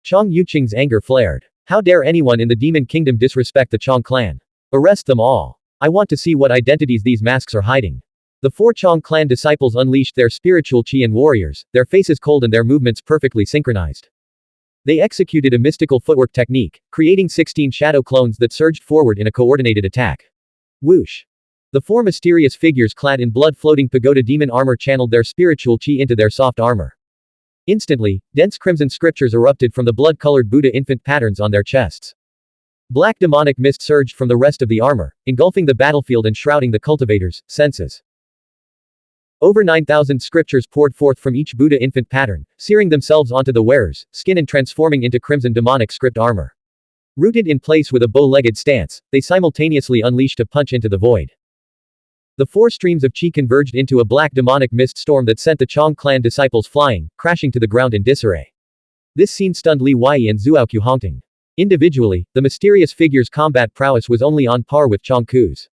Chong Yuqing's anger flared. How dare anyone in the Demon Kingdom disrespect the Chong clan? Arrest them all. I want to see what identities these masks are hiding. The four Chong clan disciples unleashed their spiritual qi and warriors, their faces cold and their movements perfectly synchronized. They executed a mystical footwork technique, creating 16 shadow clones that surged forward in a coordinated attack. Whoosh. The four mysterious figures clad in blood-floating pagoda demon armor channeled their spiritual qi into their soft armor. Instantly, dense crimson scriptures erupted from the blood-colored Buddha infant patterns on their chests. Black demonic mist surged from the rest of the armor, engulfing the battlefield and shrouding the cultivators' senses. Over 9,000 scriptures poured forth from each Buddha infant pattern, searing themselves onto the wearer's skin and transforming into crimson demonic script armor. Rooted in place with a bow-legged stance, they simultaneously unleashed a punch into the void. The four streams of qi converged into a black demonic mist storm that sent the Chong clan disciples flying, crashing to the ground in disarray. This scene stunned Li Wei and Xuanhuan. Individually, the mysterious figures' combat prowess was only on par with Chong Ku's.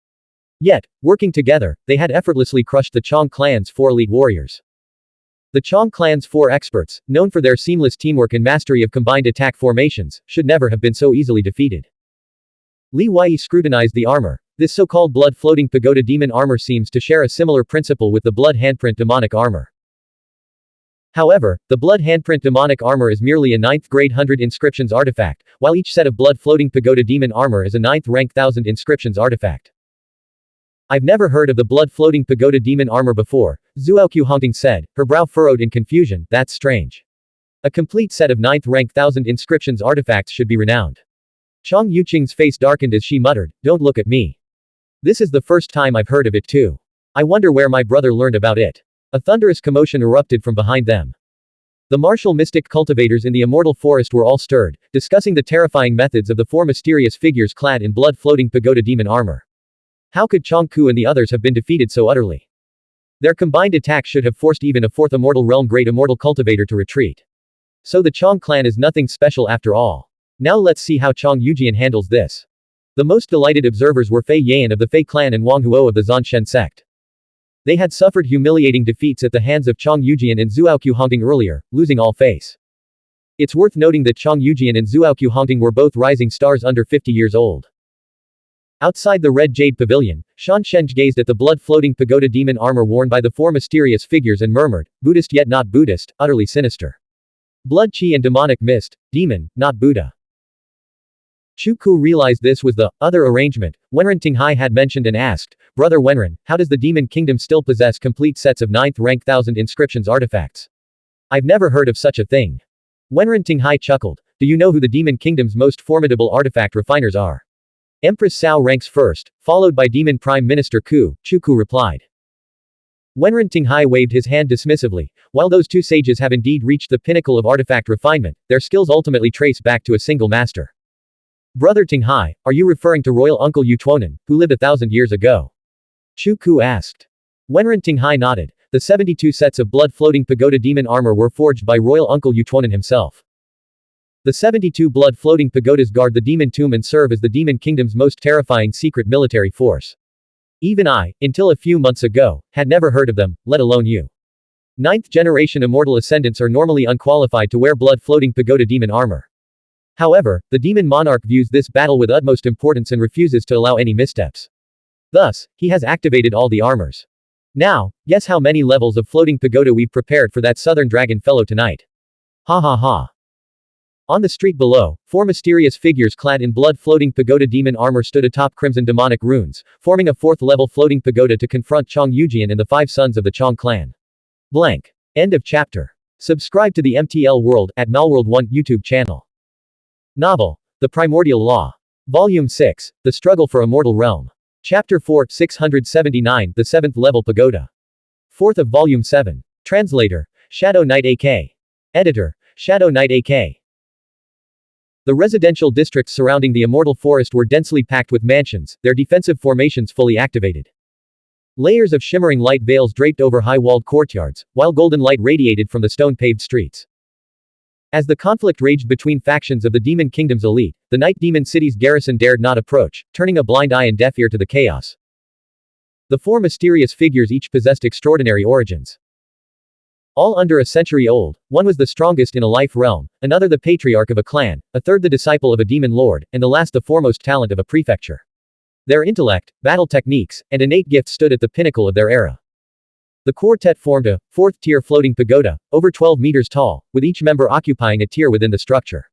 Yet, working together, they had effortlessly crushed the Chong clan's four elite warriors. The Chong clan's four experts, known for their seamless teamwork and mastery of combined attack formations, should never have been so easily defeated. Li Wei scrutinized the armor. This so-called blood-floating pagoda demon armor seems to share a similar principle with the blood handprint demonic armor. However, the blood handprint demonic armor is merely a 9th grade 100 inscriptions artifact, while each set of blood-floating pagoda demon armor is a 9th rank 1000 inscriptions artifact. I've never heard of the blood-floating pagoda demon armor before, Xuanhuan said, her brow furrowed in confusion. That's strange. A complete set of 9th rank 1000 inscriptions artifacts should be renowned. Chong Yuqing's face darkened as she muttered, don't look at me. This is the first time I've heard of it too. I wonder where my brother learned about it. A thunderous commotion erupted from behind them. The martial mystic cultivators in the immortal forest were all stirred, discussing the terrifying methods of the four mysterious figures clad in blood-floating pagoda demon armor. How could Chong Ku and the others have been defeated so utterly? Their combined attack should have forced even a fourth Immortal Realm Great Immortal Cultivator to retreat. So the Chong clan is nothing special after all. Now let's see how Chong Yujian handles this. The most delighted observers were Fei Yan of the Fei clan and Wang Huo of the Zanshen sect. They had suffered humiliating defeats at the hands of Chong Yujian and Zhuoqiu Hongting earlier, losing all face. It's worth noting that Chong Yujian and Zhuoqiu Hongting were both rising stars under 50 years old. Outside the Red Jade Pavilion, Shan Sheng gazed at the blood-floating pagoda demon armor worn by the four mysterious figures and murmured, Buddhist yet not Buddhist, utterly sinister. Blood chi and demonic mist, demon, not Buddha. Chu Ku realized this was the other arrangement Wenren Tinghai had mentioned and asked, Brother Wenren, how does the demon kingdom still possess complete sets of 9th rank 1000 inscriptions artifacts? I've never heard of such a thing. Wenren Tinghai chuckled, do you know who the demon kingdom's most formidable artifact refiners are? Empress Cao ranks first, followed by Demon Prime Minister Ku, Chu Ku replied. Wenren Tinghai waved his hand dismissively. While those two sages have indeed reached the pinnacle of artifact refinement, their skills ultimately trace back to a single master. Brother Tinghai, are you referring to royal uncle Yutuonan, who lived 1,000 years ago? Chu Ku asked. Wenren Tinghai nodded. The 72 sets of blood-floating pagoda demon armor were forged by royal uncle Yutuonan himself. The 72 blood-floating pagodas guard the demon tomb and serve as the demon kingdom's most terrifying secret military force. Even I, until a few months ago, had never heard of them, let alone you. 9th generation immortal ascendants are normally unqualified to wear blood-floating pagoda demon armor. However, the demon monarch views this battle with utmost importance and refuses to allow any missteps. Thus, he has activated all the armors. Now, guess how many levels of floating pagoda we've prepared for that southern dragon fellow tonight. Ha ha ha. On the street below, four mysterious figures clad in blood-floating pagoda demon armor stood atop crimson demonic runes, forming a 4th-level floating pagoda to confront Chong Yujian and the 5 sons of the Chong clan. Blank. End of chapter. Subscribe to the MTL World at Malworld 1 YouTube channel. Novel. The Primordial Law. Volume 6, The Struggle for Immortal Realm. Chapter 4, 679, The 7th Level Pagoda. 4th of Volume 7. Translator, Shadow Knight AK. Editor, Shadow Knight AK. The residential districts surrounding the Immortal Forest were densely packed with mansions, their defensive formations fully activated. Layers of shimmering light veils draped over high-walled courtyards, while golden light radiated from the stone-paved streets. As the conflict raged between factions of the Demon Kingdom's elite, the Night Demon City's garrison dared not approach, turning a blind eye and deaf ear to the chaos. The four mysterious figures each possessed extraordinary origins. All under a century old, one was the strongest in a life realm, another the patriarch of a clan, a third the disciple of a demon lord, and the last the foremost talent of a prefecture. Their intellect, battle techniques, and innate gifts stood at the pinnacle of their era. The quartet formed a 4th-tier floating pagoda, over 12 meters tall, with each member occupying a tier within the structure.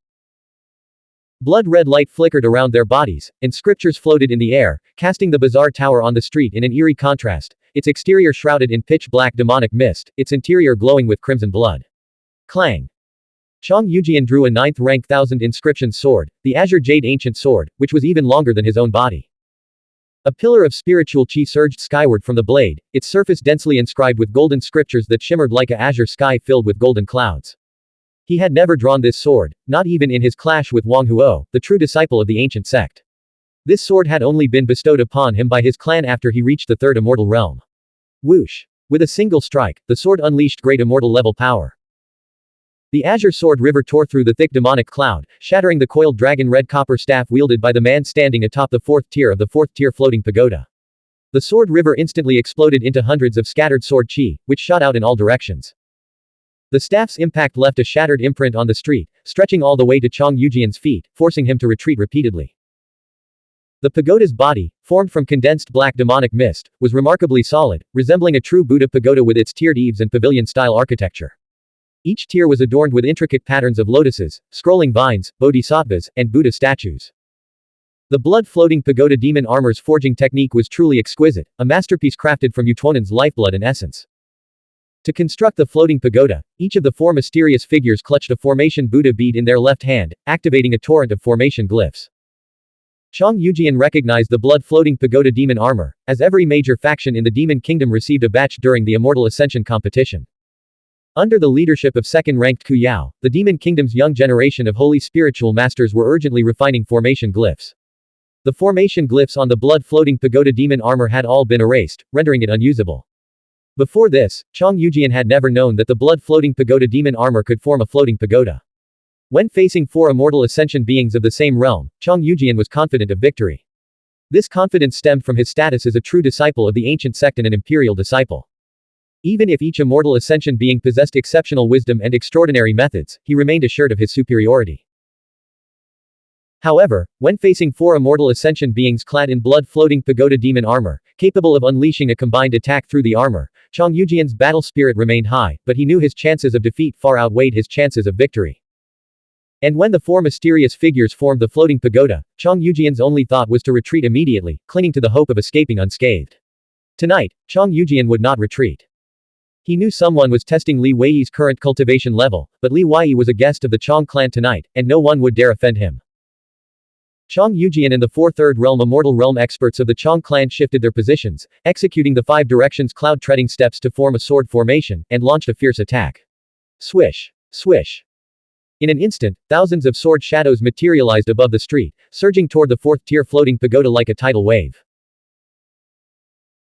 Blood-red light flickered around their bodies, and scriptures floated in the air, casting the bizarre tower on the street in an eerie contrast, its exterior shrouded in pitch-black demonic mist, its interior glowing with crimson blood. Clang. Chong Yujian drew a 9th rank 1000 inscription sword, the Azure Jade Ancient Sword, which was even longer than his own body. A pillar of spiritual chi surged skyward from the blade, its surface densely inscribed with golden scriptures that shimmered like a azure sky filled with golden clouds. He had never drawn this sword, not even in his clash with Wang Huo, the true disciple of the ancient sect. This sword had only been bestowed upon him by his clan after he reached the 3rd immortal realm. Whoosh! With a single strike, the sword unleashed great immortal level power. The azure sword river tore through the thick demonic cloud, shattering the coiled dragon red copper staff wielded by the man standing atop the 4th tier of the 4th-tier floating pagoda. The sword river instantly exploded into hundreds of scattered sword chi, which shot out in all directions. The staff's impact left a shattered imprint on the street, stretching all the way to Chong Yujian's feet, forcing him to retreat repeatedly. The pagoda's body, formed from condensed black demonic mist, was remarkably solid, resembling a true Buddha pagoda with its tiered eaves and pavilion-style architecture. Each tier was adorned with intricate patterns of lotuses, scrolling vines, bodhisattvas, and Buddha statues. The blood-floating pagoda demon armor's forging technique was truly exquisite, a masterpiece crafted from Yutuonan's lifeblood and essence. To construct the floating pagoda, each of the four mysterious figures clutched a formation Buddha bead in their left hand, activating a torrent of formation glyphs. Chong Yujian recognized the blood-floating pagoda demon armor, as every major faction in the Demon Kingdom received a batch during the Immortal Ascension competition. Under the leadership of second-ranked Ku Yao, the Demon Kingdom's young generation of holy spiritual masters were urgently refining formation glyphs. The formation glyphs on the blood-floating pagoda demon armor had all been erased, rendering it unusable. Before this, Chang Yujian had never known that the blood-floating pagoda demon armor could form a floating pagoda. When facing 4 immortal ascension beings of the same realm, Chang Yujian was confident of victory. This confidence stemmed from his status as a true disciple of the ancient sect and an imperial disciple. Even if each immortal ascension being possessed exceptional wisdom and extraordinary methods, he remained assured of his superiority. However, when facing 4 immortal ascension beings clad in blood-floating pagoda demon armor, capable of unleashing a combined attack through the armor, Chang Yujian's battle spirit remained high, but he knew his chances of defeat far outweighed his chances of victory. And when the 4 mysterious figures formed the floating pagoda, Chang Yujian's only thought was to retreat immediately, clinging to the hope of escaping unscathed. Tonight, Chang Yujian would not retreat. He knew someone was testing Li Weiyi's current cultivation level, but Li Weiyi was a guest of the Chang clan tonight, and no one would dare offend him. Chang Yujian and the 4 Third Realm Immortal Realm experts of the Chang clan shifted their positions, executing the 5 directions cloud-treading steps to form a sword formation, and launched a fierce attack. Swish! Swish! In an instant, thousands of sword shadows materialized above the street, surging toward the 4th-tier floating pagoda like a tidal wave.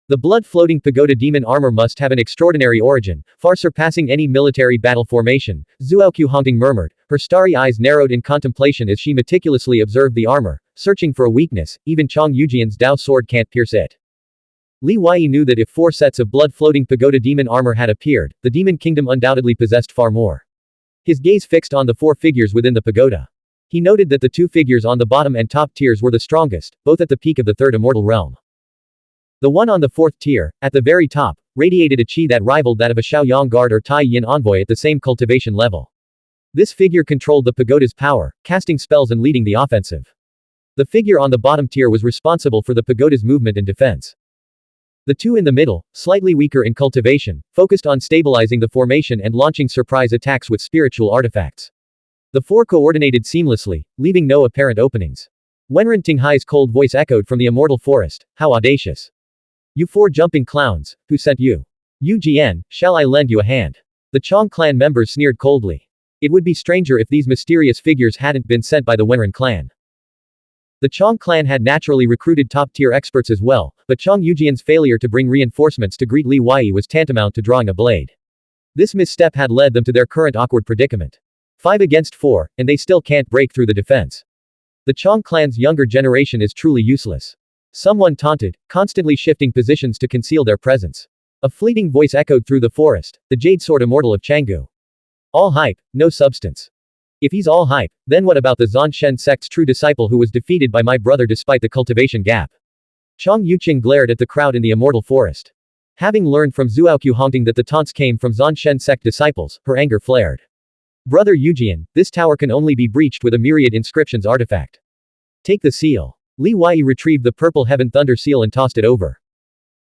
The blood-floating pagoda demon armor must have an extraordinary origin, far surpassing any military battle formation, Xuanhuan murmured, her starry eyes narrowed in contemplation as she meticulously observed the armor, searching for a weakness. Even Chang Yujian's Dao sword can't pierce it. Li Weiyi knew that if 4 sets of blood-floating pagoda demon armor had appeared, the demon kingdom undoubtedly possessed far more. His gaze fixed on the 4 figures within the pagoda. He noted that the 2 figures on the bottom and top tiers were the strongest, both at the peak of the 3rd immortal realm. The one on the 4th tier, at the very top, radiated a qi that rivaled that of a Shaoyang guard or Tai Yin envoy at the same cultivation level. This figure controlled the pagoda's power, casting spells and leading the offensive. The figure on the bottom tier was responsible for the pagoda's movement and defense. The 2 in the middle, slightly weaker in cultivation, focused on stabilizing the formation and launching surprise attacks with spiritual artifacts. The 4 coordinated seamlessly, leaving no apparent openings. Wenren Tinghai's cold voice echoed from the immortal forest, how audacious. You 4 jumping clowns, who sent you? Yu Jian, shall I lend you a hand? The Chang clan members sneered coldly. It would be stranger if these mysterious figures hadn't been sent by the Wenren clan. The Chang clan had naturally recruited top-tier experts as well, but Chang Yujian's failure to bring reinforcements to greet Li Weiyi was tantamount to drawing a blade. This misstep had led them to their current awkward predicament. 5 against 4, and they still can't break through the defense. The Chang clan's younger generation is truly useless. Someone taunted, constantly shifting positions to conceal their presence. A fleeting voice echoed through the forest, the Jade Sword Immortal of Changgu. All hype, no substance. If he's all hype, then what about the Zhanshen sect's true disciple who was defeated by my brother despite the cultivation gap? Chang Yuqing glared at the crowd in the immortal forest. Having learned from Xuanhuan that the taunts came from Zhanshen sect disciples, her anger flared. Brother Yujian, this tower can only be breached with a myriad inscriptions artifact. Take the seal. Li Weiyi retrieved the purple heaven thunder seal and tossed it over.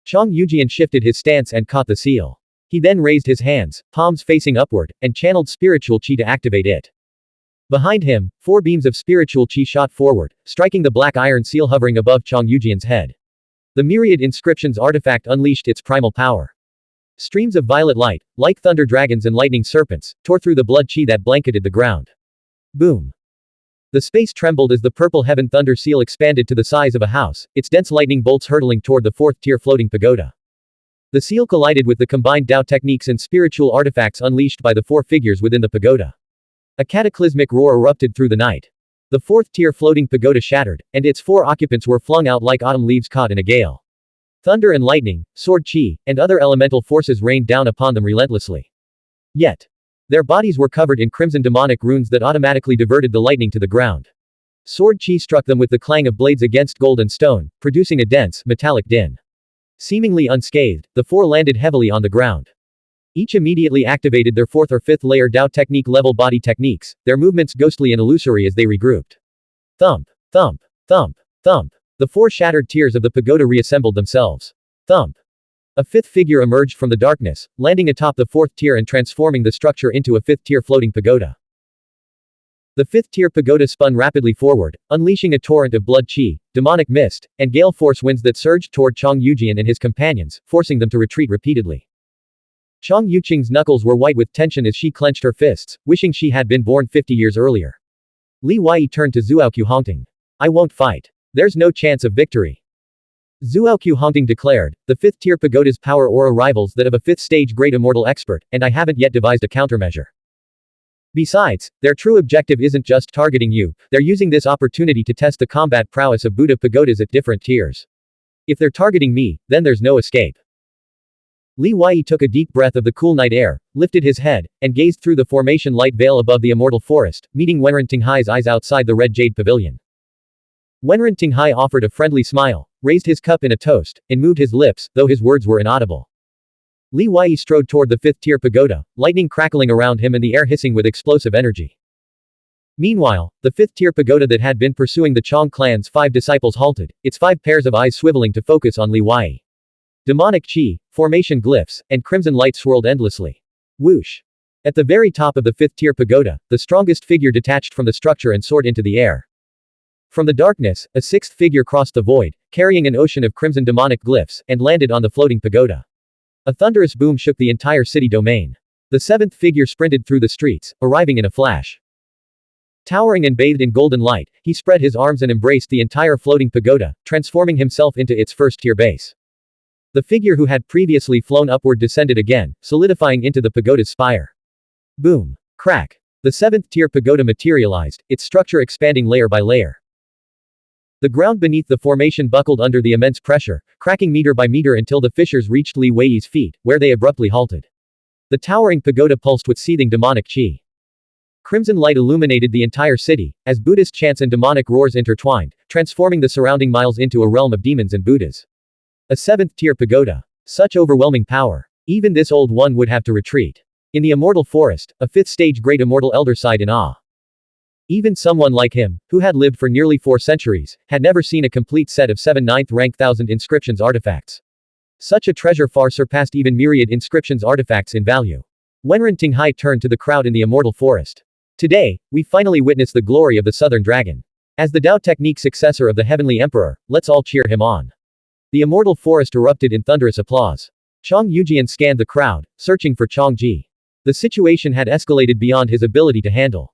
Chang Yujian shifted his stance and caught the seal. He then raised his hands, palms facing upward, and channeled spiritual qi to activate it. Behind him, 4 beams of spiritual qi shot forward, striking the black iron seal hovering above Chang Yujian's head. The myriad inscriptions artifact unleashed its primal power. Streams of violet light, like thunder dragons and lightning serpents, tore through the blood qi that blanketed the ground. Boom. The space trembled as the purple heaven thunder seal expanded to the size of a house, its dense lightning bolts hurtling toward the 4th-tier floating pagoda. The seal collided with the combined Dao techniques and spiritual artifacts unleashed by the 4 figures within the pagoda. A cataclysmic roar erupted through the night. The 4th-tier floating pagoda shattered, and its 4 occupants were flung out like autumn leaves caught in a gale. Thunder and lightning, sword qi, and other elemental forces rained down upon them relentlessly. Yet, their bodies were covered in crimson demonic runes that automatically diverted the lightning to the ground. Sword qi struck them with the clang of blades against gold and stone, producing a dense, metallic din. Seemingly unscathed, the 4 landed heavily on the ground. Each immediately activated their 4th or 5th layer Dao technique level body techniques, their movements ghostly and illusory as they regrouped. Thump, thump, thump, thump. The 4 shattered tiers of the pagoda reassembled themselves. Thump. A 5th figure emerged from the darkness, landing atop the 4th tier and transforming the structure into a 5th-tier floating pagoda. The 5th-tier pagoda spun rapidly forward, unleashing a torrent of blood qi, demonic mist, and gale force winds that surged toward Chang Yujian and his companions, forcing them to retreat repeatedly. Chang Yuqing's knuckles were white with tension as she clenched her fists, wishing she had been born 50 years earlier. Li Weiyi turned to Xuanhuan. I won't fight. There's no chance of victory. Zhuoqiu Hongting declared, the 5th tier pagoda's power aura rivals that of a 5th stage great immortal expert, and I haven't yet devised a countermeasure. Besides, their true objective isn't just targeting you, they're using this opportunity to test the combat prowess of Buddha pagodas at different tiers. If they're targeting me, then there's no escape. Li Wei took a deep breath of the cool night air, lifted his head, and gazed through the formation light veil above the immortal forest, meeting Wenren Tinghai's eyes outside the red jade pavilion. Wenren Tinghai offered a friendly smile, raised his cup in a toast, and moved his lips, though his words were inaudible. Li Wei strode toward the 5th tier pagoda, lightning crackling around him and the air hissing with explosive energy. Meanwhile, the 5th tier pagoda that had been pursuing the Chong clan's 5 disciples halted, its 5 pairs of eyes swiveling to focus on Li Wei. Demonic chi, formation glyphs, and crimson light swirled endlessly. Whoosh! At the very top of the 5th tier pagoda, the strongest figure detached from the structure and soared into the air. From the darkness, a 6th figure crossed the void, carrying an ocean of crimson demonic glyphs, and landed on the floating pagoda. A thunderous boom shook the entire city domain. The 7th figure sprinted through the streets, arriving in a flash. Towering and bathed in golden light, he spread his arms and embraced the entire floating pagoda, transforming himself into its 1st tier base. The figure who had previously flown upward descended again, solidifying into the pagoda's spire. Boom. Crack. The 7th tier pagoda materialized, its structure expanding layer by layer. The ground beneath the formation buckled under the immense pressure, cracking meter by meter until the fissures reached Li Wei's feet, where they abruptly halted. The towering pagoda pulsed with seething demonic chi. Crimson light illuminated the entire city, as Buddhist chants and demonic roars intertwined, transforming the surrounding miles into a realm of demons and Buddhas. A 7th tier pagoda. Such overwhelming power. Even this old one would have to retreat. In the immortal forest, a 5th stage great immortal elder sighed in awe. Even someone like him, who had lived for nearly 4 centuries, had never seen a complete set of 7 9th rank 1000 inscriptions artifacts. Such a treasure far surpassed even myriad inscriptions artifacts in value. Wenren Tinghai turned to the crowd in the immortal forest. Today, we finally witness the glory of the Southern Dragon. As the Dao Technique successor of the Heavenly Emperor, let's all cheer him on. The immortal forest erupted in thunderous applause. Chong Yujian scanned the crowd, searching for Chong Ji. The situation had escalated beyond his ability to handle.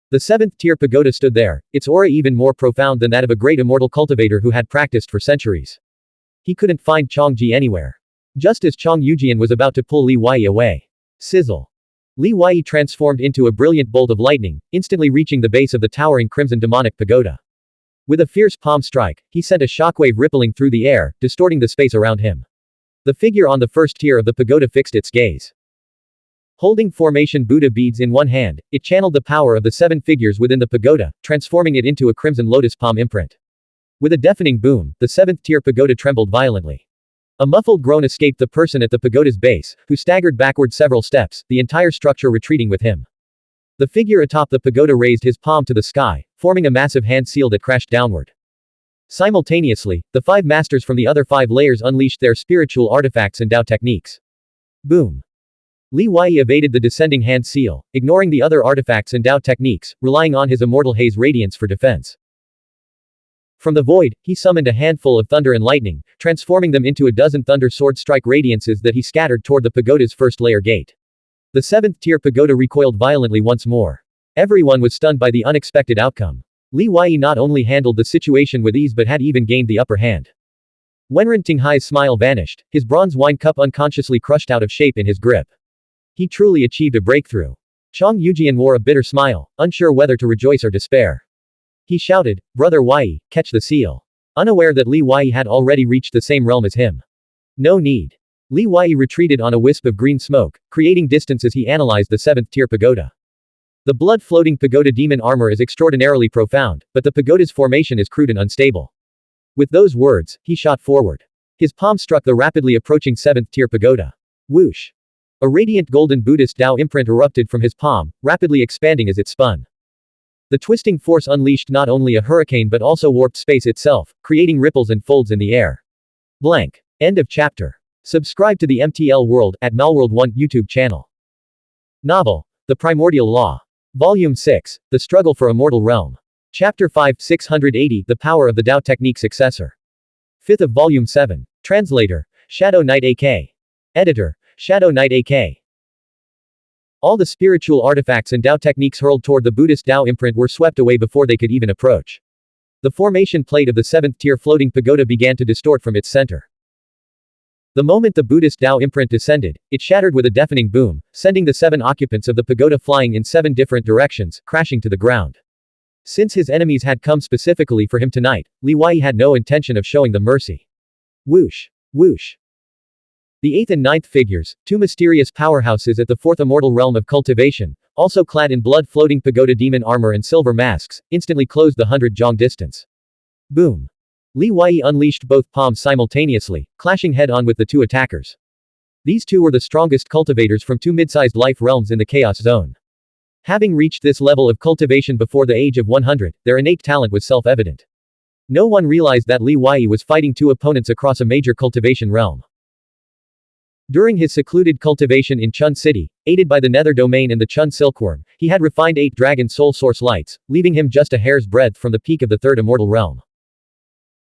The 7th tier pagoda stood there, its aura even more profound than that of a great immortal cultivator who had practiced for centuries. He couldn't find Chong Ji anywhere. Just as Chong Yujian was about to pull Li Wei away. Sizzle. Li Wei transformed into a brilliant bolt of lightning, instantly reaching the base of the towering crimson demonic pagoda. With a fierce palm strike, he sent a shockwave rippling through the air, distorting the space around him. The figure on the 1st tier of the pagoda fixed its gaze. Holding formation Buddha beads in one hand, it channeled the power of the 7 figures within the pagoda, transforming it into a crimson lotus palm imprint. With a deafening boom, the 7th tier pagoda trembled violently. A muffled groan escaped the person at the pagoda's base, who staggered backward several steps, the entire structure retreating with him. The figure atop the pagoda raised his palm to the sky, forming a massive hand seal that crashed downward. Simultaneously, the 5 masters from the other 5 layers unleashed their spiritual artifacts and Dao techniques. Boom. Li Wei evaded the descending hand seal, ignoring the other artifacts and Dao techniques, relying on his immortal haze radiance for defense. From the void, he summoned a handful of thunder and lightning, transforming them into a dozen thunder sword strike radiances that he scattered toward the pagoda's 1st layer gate. The 7th tier pagoda recoiled violently once more. Everyone was stunned by the unexpected outcome. Li Wei not only handled the situation with ease but had even gained the upper hand. Wenren Tinghai's smile vanished, his bronze wine cup unconsciously crushed out of shape in his grip. He truly achieved a breakthrough. Chong Yujian wore a bitter smile, unsure whether to rejoice or despair. He shouted, "Brother Wei, catch the seal," unaware that Li Wei had already reached the same realm as him. No need. Li Wei retreated on a wisp of green smoke, creating distance as he analyzed the 7th tier pagoda. The blood-floating pagoda demon armor is extraordinarily profound, but the pagoda's formation is crude and unstable. With those words, he shot forward. His palm struck the rapidly approaching 7th tier pagoda. Whoosh! A radiant golden Buddhist Dao imprint erupted from his palm, rapidly expanding as it spun. The twisting force unleashed not only a hurricane but also warped space itself, creating ripples and folds in the air. Blank. End of chapter. Subscribe to the MTL World at Malworld 1 YouTube channel. Novel. The Primordial Law. Volume 6. The Struggle for Immortal Realm. Chapter 5 680 The Power of the Dao Technique Successor. 5th of Volume 7. Translator. Shadow Knight AK. Editor. Shadow Knight AK. All the spiritual artifacts and Dao techniques hurled toward the Buddhist Dao imprint were swept away before they could even approach. The formation plate of the 7th-tier floating pagoda began to distort from its center. The moment the Buddhist Tao imprint descended, it shattered with a deafening boom, sending the 7 occupants of the pagoda flying in 7 different directions, crashing to the ground. Since his enemies had come specifically for him tonight, Li Wei had no intention of showing them mercy. Whoosh! Whoosh! The 8th and 9th figures, 2 mysterious powerhouses at the 4th immortal realm of cultivation, also clad in blood-floating pagoda demon armor and silver masks, instantly closed the 100 zhang distance. Boom! Li Wei unleashed both palms simultaneously, clashing head-on with the 2 attackers. These 2 were the strongest cultivators from 2 mid-sized life realms in the Chaos Zone. Having reached this level of cultivation before the age of 100, their innate talent was self-evident. No one realized that Li Wei was fighting 2 opponents across a major cultivation realm. During his secluded cultivation in Chun City, aided by the Nether Domain and the Chun Silkworm, he had refined 8 dragon soul source lights, leaving him just a hair's breadth from the peak of the 3rd immortal realm.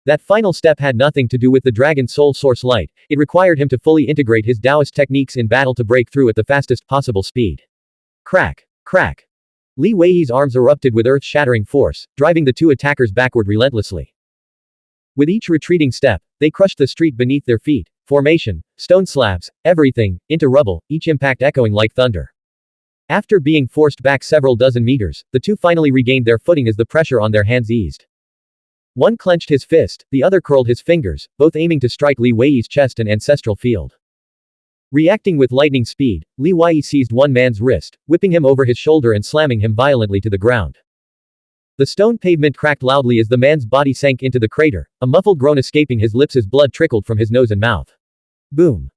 That final step had nothing to do with the dragon soul source light, it required him to fully integrate his Taoist techniques in battle to break through at the fastest possible speed. Crack! Crack! Li Wei's arms erupted with earth-shattering force, driving the 2 attackers backward relentlessly. With each retreating step, they crushed the street beneath their feet, formation, stone slabs, everything, into rubble, each impact echoing like thunder. After being forced back several dozen meters, the 2 finally regained their footing as the pressure on their hands eased. One clenched his fist, the other curled his fingers, both aiming to strike Li Wei's chest and ancestral field. Reacting with lightning speed, Li Wei seized one man's wrist, whipping him over his shoulder and slamming him violently to the ground. The stone pavement cracked loudly as the man's body sank into the crater, a muffled groan escaping his lips as blood trickled from his nose and mouth. Boom!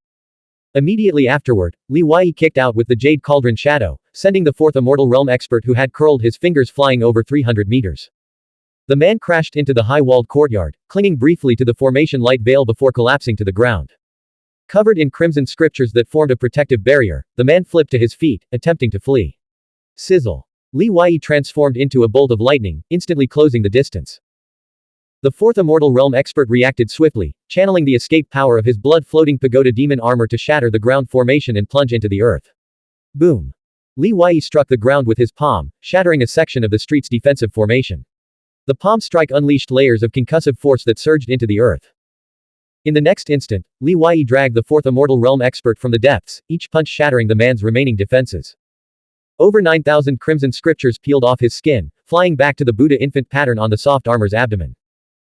Immediately afterward, Li Wei kicked out with the Jade Cauldron Shadow, sending the 4th immortal realm expert who had curled his fingers flying over 300 meters. The man crashed into the high-walled courtyard, clinging briefly to the formation light veil before collapsing to the ground. Covered in crimson scriptures that formed a protective barrier, the man flipped to his feet, attempting to flee. Sizzle! Li Wei transformed into a bolt of lightning, instantly closing the distance. The 4th immortal realm expert reacted swiftly, channeling the escape power of his blood-floating pagoda demon armor to shatter the ground formation and plunge into the earth. Boom! Li Wei struck the ground with his palm, shattering a section of the street's defensive formation. The palm strike unleashed layers of concussive force that surged into the earth. In the next instant, Li Wei dragged the 4th immortal realm expert from the depths, each punch shattering the man's remaining defenses. Over 9,000 crimson scriptures peeled off his skin, flying back to the Buddha infant pattern on the soft armor's abdomen.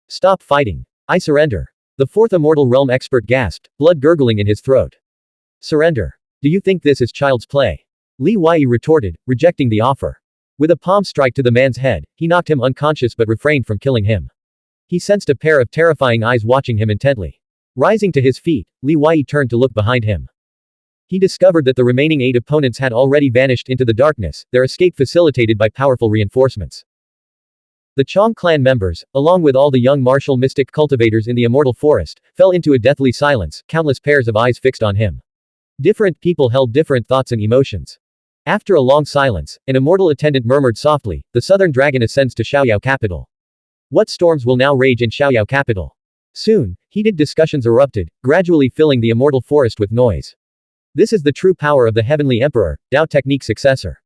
Stop fighting. I surrender. The 4th immortal realm expert gasped, blood gurgling in his throat. Surrender. Do you think this is child's play? Li Wei retorted, rejecting the offer. With a palm strike to the man's head, he knocked him unconscious but refrained from killing him. He sensed a pair of terrifying eyes watching him intently. Rising to his feet, Li Wei turned to look behind him. He discovered that the remaining 8 opponents had already vanished into the darkness, their escape facilitated by powerful reinforcements. The Chong clan members, along with all the young martial mystic cultivators in the immortal forest, fell into a deathly silence, countless pairs of eyes fixed on him. Different people held different thoughts and emotions. After a long silence, an immortal attendant murmured softly, "The southern dragon ascends to Xiaoyao capital. What storms will now rage in Xiaoyao capital?" Soon, heated discussions erupted, gradually filling the immortal forest with noise. This is the true power of the Heavenly Emperor, Tao Technique successor.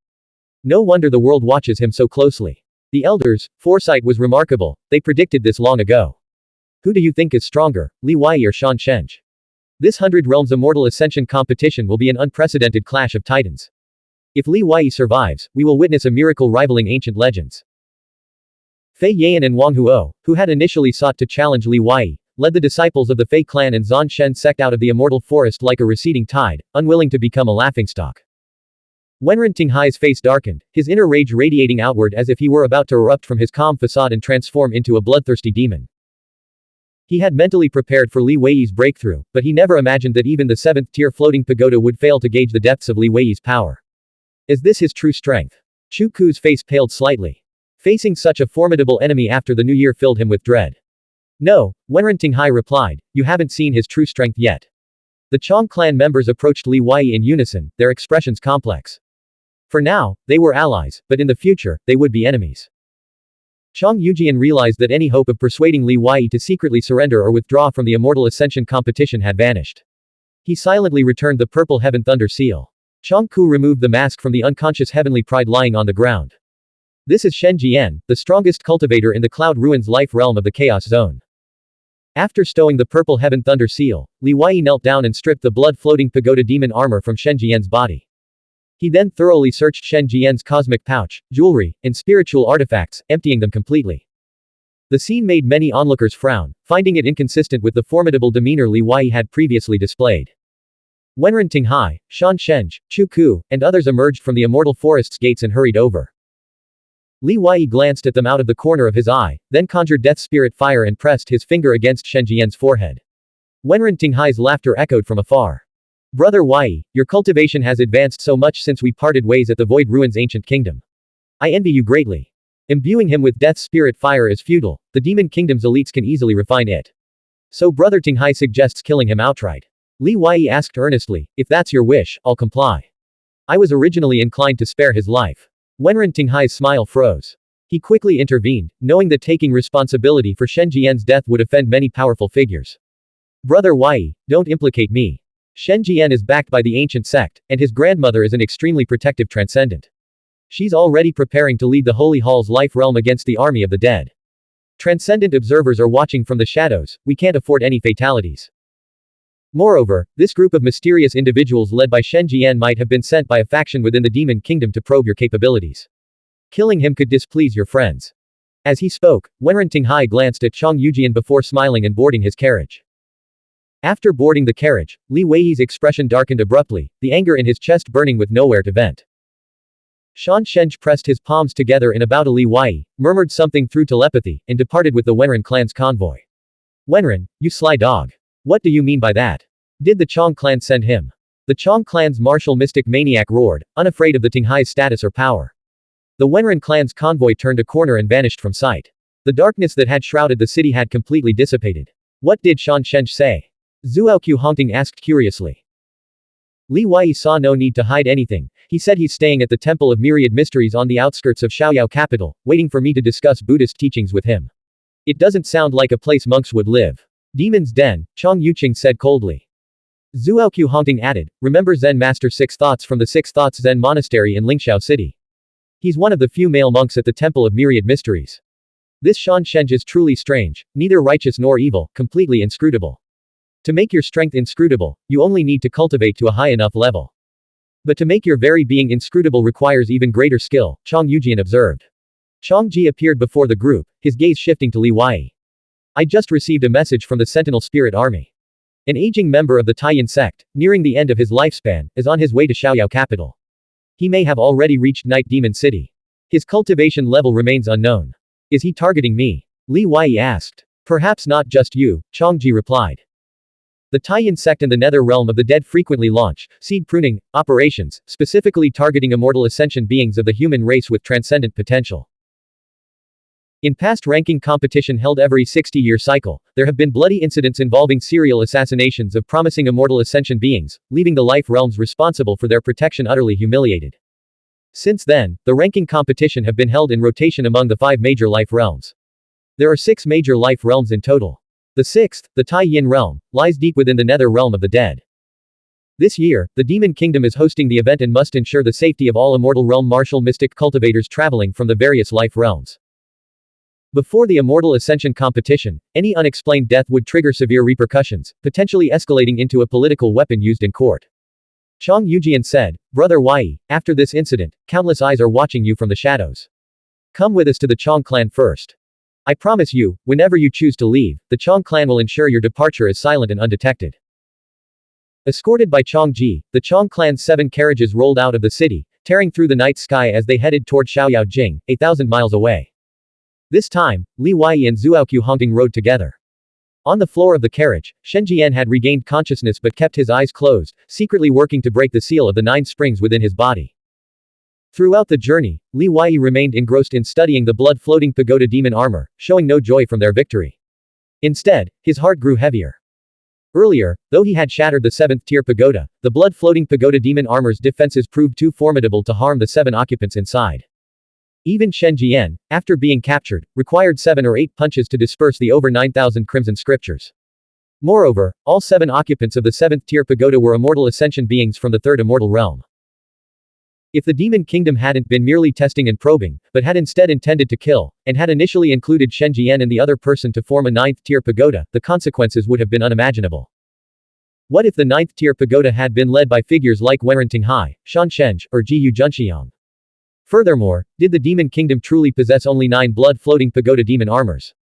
No wonder the world watches him so closely. The elders' foresight was remarkable, they predicted this long ago. Who do you think is stronger, Li Wei or Shan Sheng? This 100 Realms Immortal Ascension competition will be an unprecedented clash of titans. If Li Wei survives, we will witness a miracle rivaling ancient legends. Fei Yan and Wang Huo, who had initially sought to challenge Li Wei, led the disciples of the Fei clan and Zan Shen sect out of the immortal forest like a receding tide, unwilling to become a laughingstock. Wenren Tinghai's face darkened, his inner rage radiating outward as if he were about to erupt from his calm facade and transform into a bloodthirsty demon. He had mentally prepared for Li Wei's breakthrough, but he never imagined that even the 7th-tier floating pagoda would fail to gauge the depths of Li Wei's power. Is this his true strength? Chu Ku's face paled slightly. Facing such a formidable enemy after the new year filled him with dread. No, Wenren Tinghai replied, you haven't seen his true strength yet. The Chong clan members approached Li Wei in unison, their expressions complex. For now, they were allies, but in the future, they would be enemies. Chong Yujian realized that any hope of persuading Li Wei to secretly surrender or withdraw from the Immortal Ascension competition had vanished. He silently returned the Purple Heaven Thunder Seal. Chong Ku removed the mask from the unconscious heavenly pride lying on the ground. This is Shen Jian, the strongest cultivator in the Cloud Ruins life realm of the Chaos Zone. After stowing the purple heaven thunder seal, Li Wei knelt down and stripped the blood-floating pagoda demon armor from Shen Jian's body. He then thoroughly searched Shen Jian's cosmic pouch, jewelry, and spiritual artifacts, emptying them completely. The scene made many onlookers frown, finding it inconsistent with the formidable demeanor Li Wei had previously displayed. Wenren Tinghai, Shan Sheng, Chu Ku, and others emerged from the immortal forest's gates and hurried over. Li Wei glanced at them out of the corner of his eye, then conjured death spirit fire and pressed his finger against Shen Jian's forehead. Wenren Tinghai's laughter echoed from afar. Brother Wei, your cultivation has advanced so much since we parted ways at the Void Ruins ancient kingdom. I envy you greatly. Imbuing him with death spirit fire is futile, the demon kingdom's elites can easily refine it. So Brother Tinghai suggests killing him outright. Li Wei asked earnestly, if that's your wish, I'll comply. I was originally inclined to spare his life. Wenren Tinghai's smile froze. He quickly intervened, knowing that taking responsibility for Shen Jian's death would offend many powerful figures. Brother Wei, don't implicate me. Shen Jian is backed by the ancient sect, and his grandmother is an extremely protective transcendent. She's already preparing to lead the Holy Hall's life realm against the army of the dead. Transcendent observers are watching from the shadows, we can't afford any fatalities. Moreover, this group of mysterious individuals led by Shen Jian might have been sent by a faction within the demon kingdom to probe your capabilities. Killing him could displease your friends. As he spoke, Wenren Tinghai glanced at Chang Yujian before smiling and boarding his carriage. After boarding the carriage, Li Wei's expression darkened abruptly, the anger in his chest burning with nowhere to vent. Shan Sheng pressed his palms together in a bow to Li Wei, murmured something through telepathy, and departed with the Wenren clan's convoy. Wenren, you sly dog. What do you mean by that? Did the Chong clan send him? The Chong clan's martial mystic maniac roared, unafraid of the Tinghai's status or power. The Wenren clan's convoy turned a corner and vanished from sight. The darkness that had shrouded the city had completely dissipated. What did Shan Sheng say? Zuoqiu Hongting asked curiously. Li Wei saw no need to hide anything. He said he's staying at the Temple of Myriad Mysteries on the outskirts of Xiaoyao capital, waiting for me to discuss Buddhist teachings with him. It doesn't sound like a place monks would live. Demon's Den, Chang Yuqing said coldly. Zuoqiu Hongting added, remember Zen Master Six Thoughts from the Six Thoughts Zen Monastery in Lingxiao City. He's one of the few male monks at the Temple of Myriad Mysteries. This Shan Sheng is truly strange, neither righteous nor evil, completely inscrutable. To make your strength inscrutable, you only need to cultivate to a high enough level. But to make your very being inscrutable requires even greater skill, Chang Yujian observed. Chang Ji appeared before the group, his gaze shifting to Li Wei. I just received a message from the Sentinel Spirit Army. An aging member of the Taiyan sect, nearing the end of his lifespan, is on his way to Xiaoyao capital. He may have already reached Night Demon City. His cultivation level remains unknown. Is he targeting me? Li Wei asked. Perhaps not just you, Chang Ji replied. The Taiyan sect and the Nether Realm of the Dead frequently launch seed pruning operations, specifically targeting immortal ascension beings of the human race with transcendent potential. In past ranking competition held every 60-year cycle, there have been bloody incidents involving serial assassinations of promising immortal ascension beings, leaving the life realms responsible for their protection utterly humiliated. Since then, the ranking competition have been held in rotation among the 5 major life realms. There are 6 major life realms in total. The 6th, the Tai Yin realm, lies deep within the Nether Realm of the Dead. This year, the Demon Kingdom is hosting the event and must ensure the safety of all Immortal Realm martial mystic cultivators traveling from the various life realms. Before the Immortal Ascension competition, any unexplained death would trigger severe repercussions, potentially escalating into a political weapon used in court. Chang Yujian said, Brother Wei, after this incident, countless eyes are watching you from the shadows. Come with us to the Chang clan first. I promise you, whenever you choose to leave, the Chang clan will ensure your departure is silent and undetected. Escorted by Chang Ji, the Chang clan's 7 carriages rolled out of the city, tearing through the night sky as they headed toward Xiaoyao Jing, 8,000 miles away. This time, Li Wei and Zuoqiu Hongting rode together. On the floor of the carriage, Shen Jian had regained consciousness but kept his eyes closed, secretly working to break the seal of the 9 springs within his body. Throughout the journey, Li Wei remained engrossed in studying the blood-floating pagoda demon armor, showing no joy from their victory. Instead, his heart grew heavier. Earlier, though he had shattered the 7th-tier pagoda, the blood-floating pagoda demon armor's defenses proved too formidable to harm the 7 occupants inside. Even Shen Jian, after being captured, required 7 or 8 punches to disperse the over 9,000 crimson scriptures. Moreover, all 7 occupants of the 7th-tier pagoda were immortal ascension beings from the 3rd immortal realm. If the demon kingdom hadn't been merely testing and probing, but had instead intended to kill, and had initially included Shen Jian and the other person to form a ninth-tier pagoda, the consequences would have been unimaginable. What if the ninth-tier pagoda had been led by figures like Wenren Tinghai, Shan Shenzh, or Jiyu Junxiang? Furthermore, did the demon kingdom truly possess only 9 blood-floating pagoda demon armors?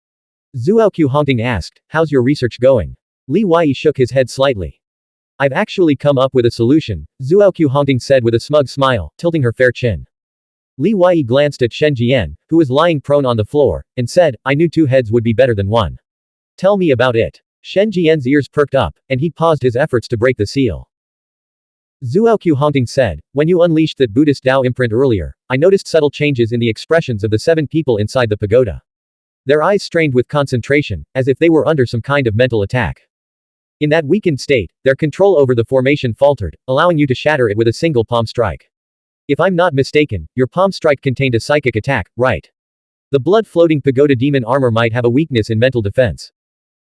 Zuoqiu Hongting asked, how's your research going? Li Wei shook his head slightly. I've actually come up with a solution, Zuoqiu Hongting said with a smug smile, tilting her fair chin. Li Wei glanced at Shen Jian, who was lying prone on the floor, and said, I knew 2 heads would be better than 1. Tell me about it. Shen Jian's ears perked up, and he paused his efforts to break the seal. Zuoqiu Hongting said, when you unleashed that Buddhist Tao imprint earlier, I noticed subtle changes in the expressions of the 7 people inside the pagoda. Their eyes strained with concentration, as if they were under some kind of mental attack. In that weakened state, their control over the formation faltered, allowing you to shatter it with a single palm strike. If I'm not mistaken, your palm strike contained a psychic attack, right? The blood-floating pagoda demon armor might have a weakness in mental defense.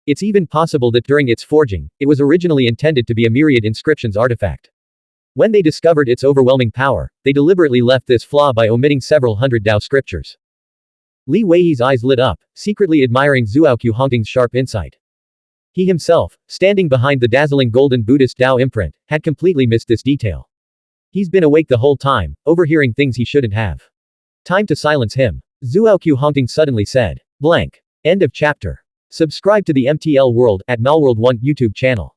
It's even possible that during its forging, it was originally intended to be a myriad inscriptions artifact. When they discovered its overwhelming power, they deliberately left this flaw by omitting several hundred Tao scriptures. Li Wei's eyes lit up, secretly admiring Zuoqiu Hongting's sharp insight. He himself, standing behind the dazzling golden Buddhist Tao imprint, had completely missed this detail. He's been awake the whole time, overhearing things he shouldn't have. Time to silence him. Zuoqiu Hongting suddenly said. Blank. End of chapter. Subscribe to the MTL World at Malworld 1 YouTube channel.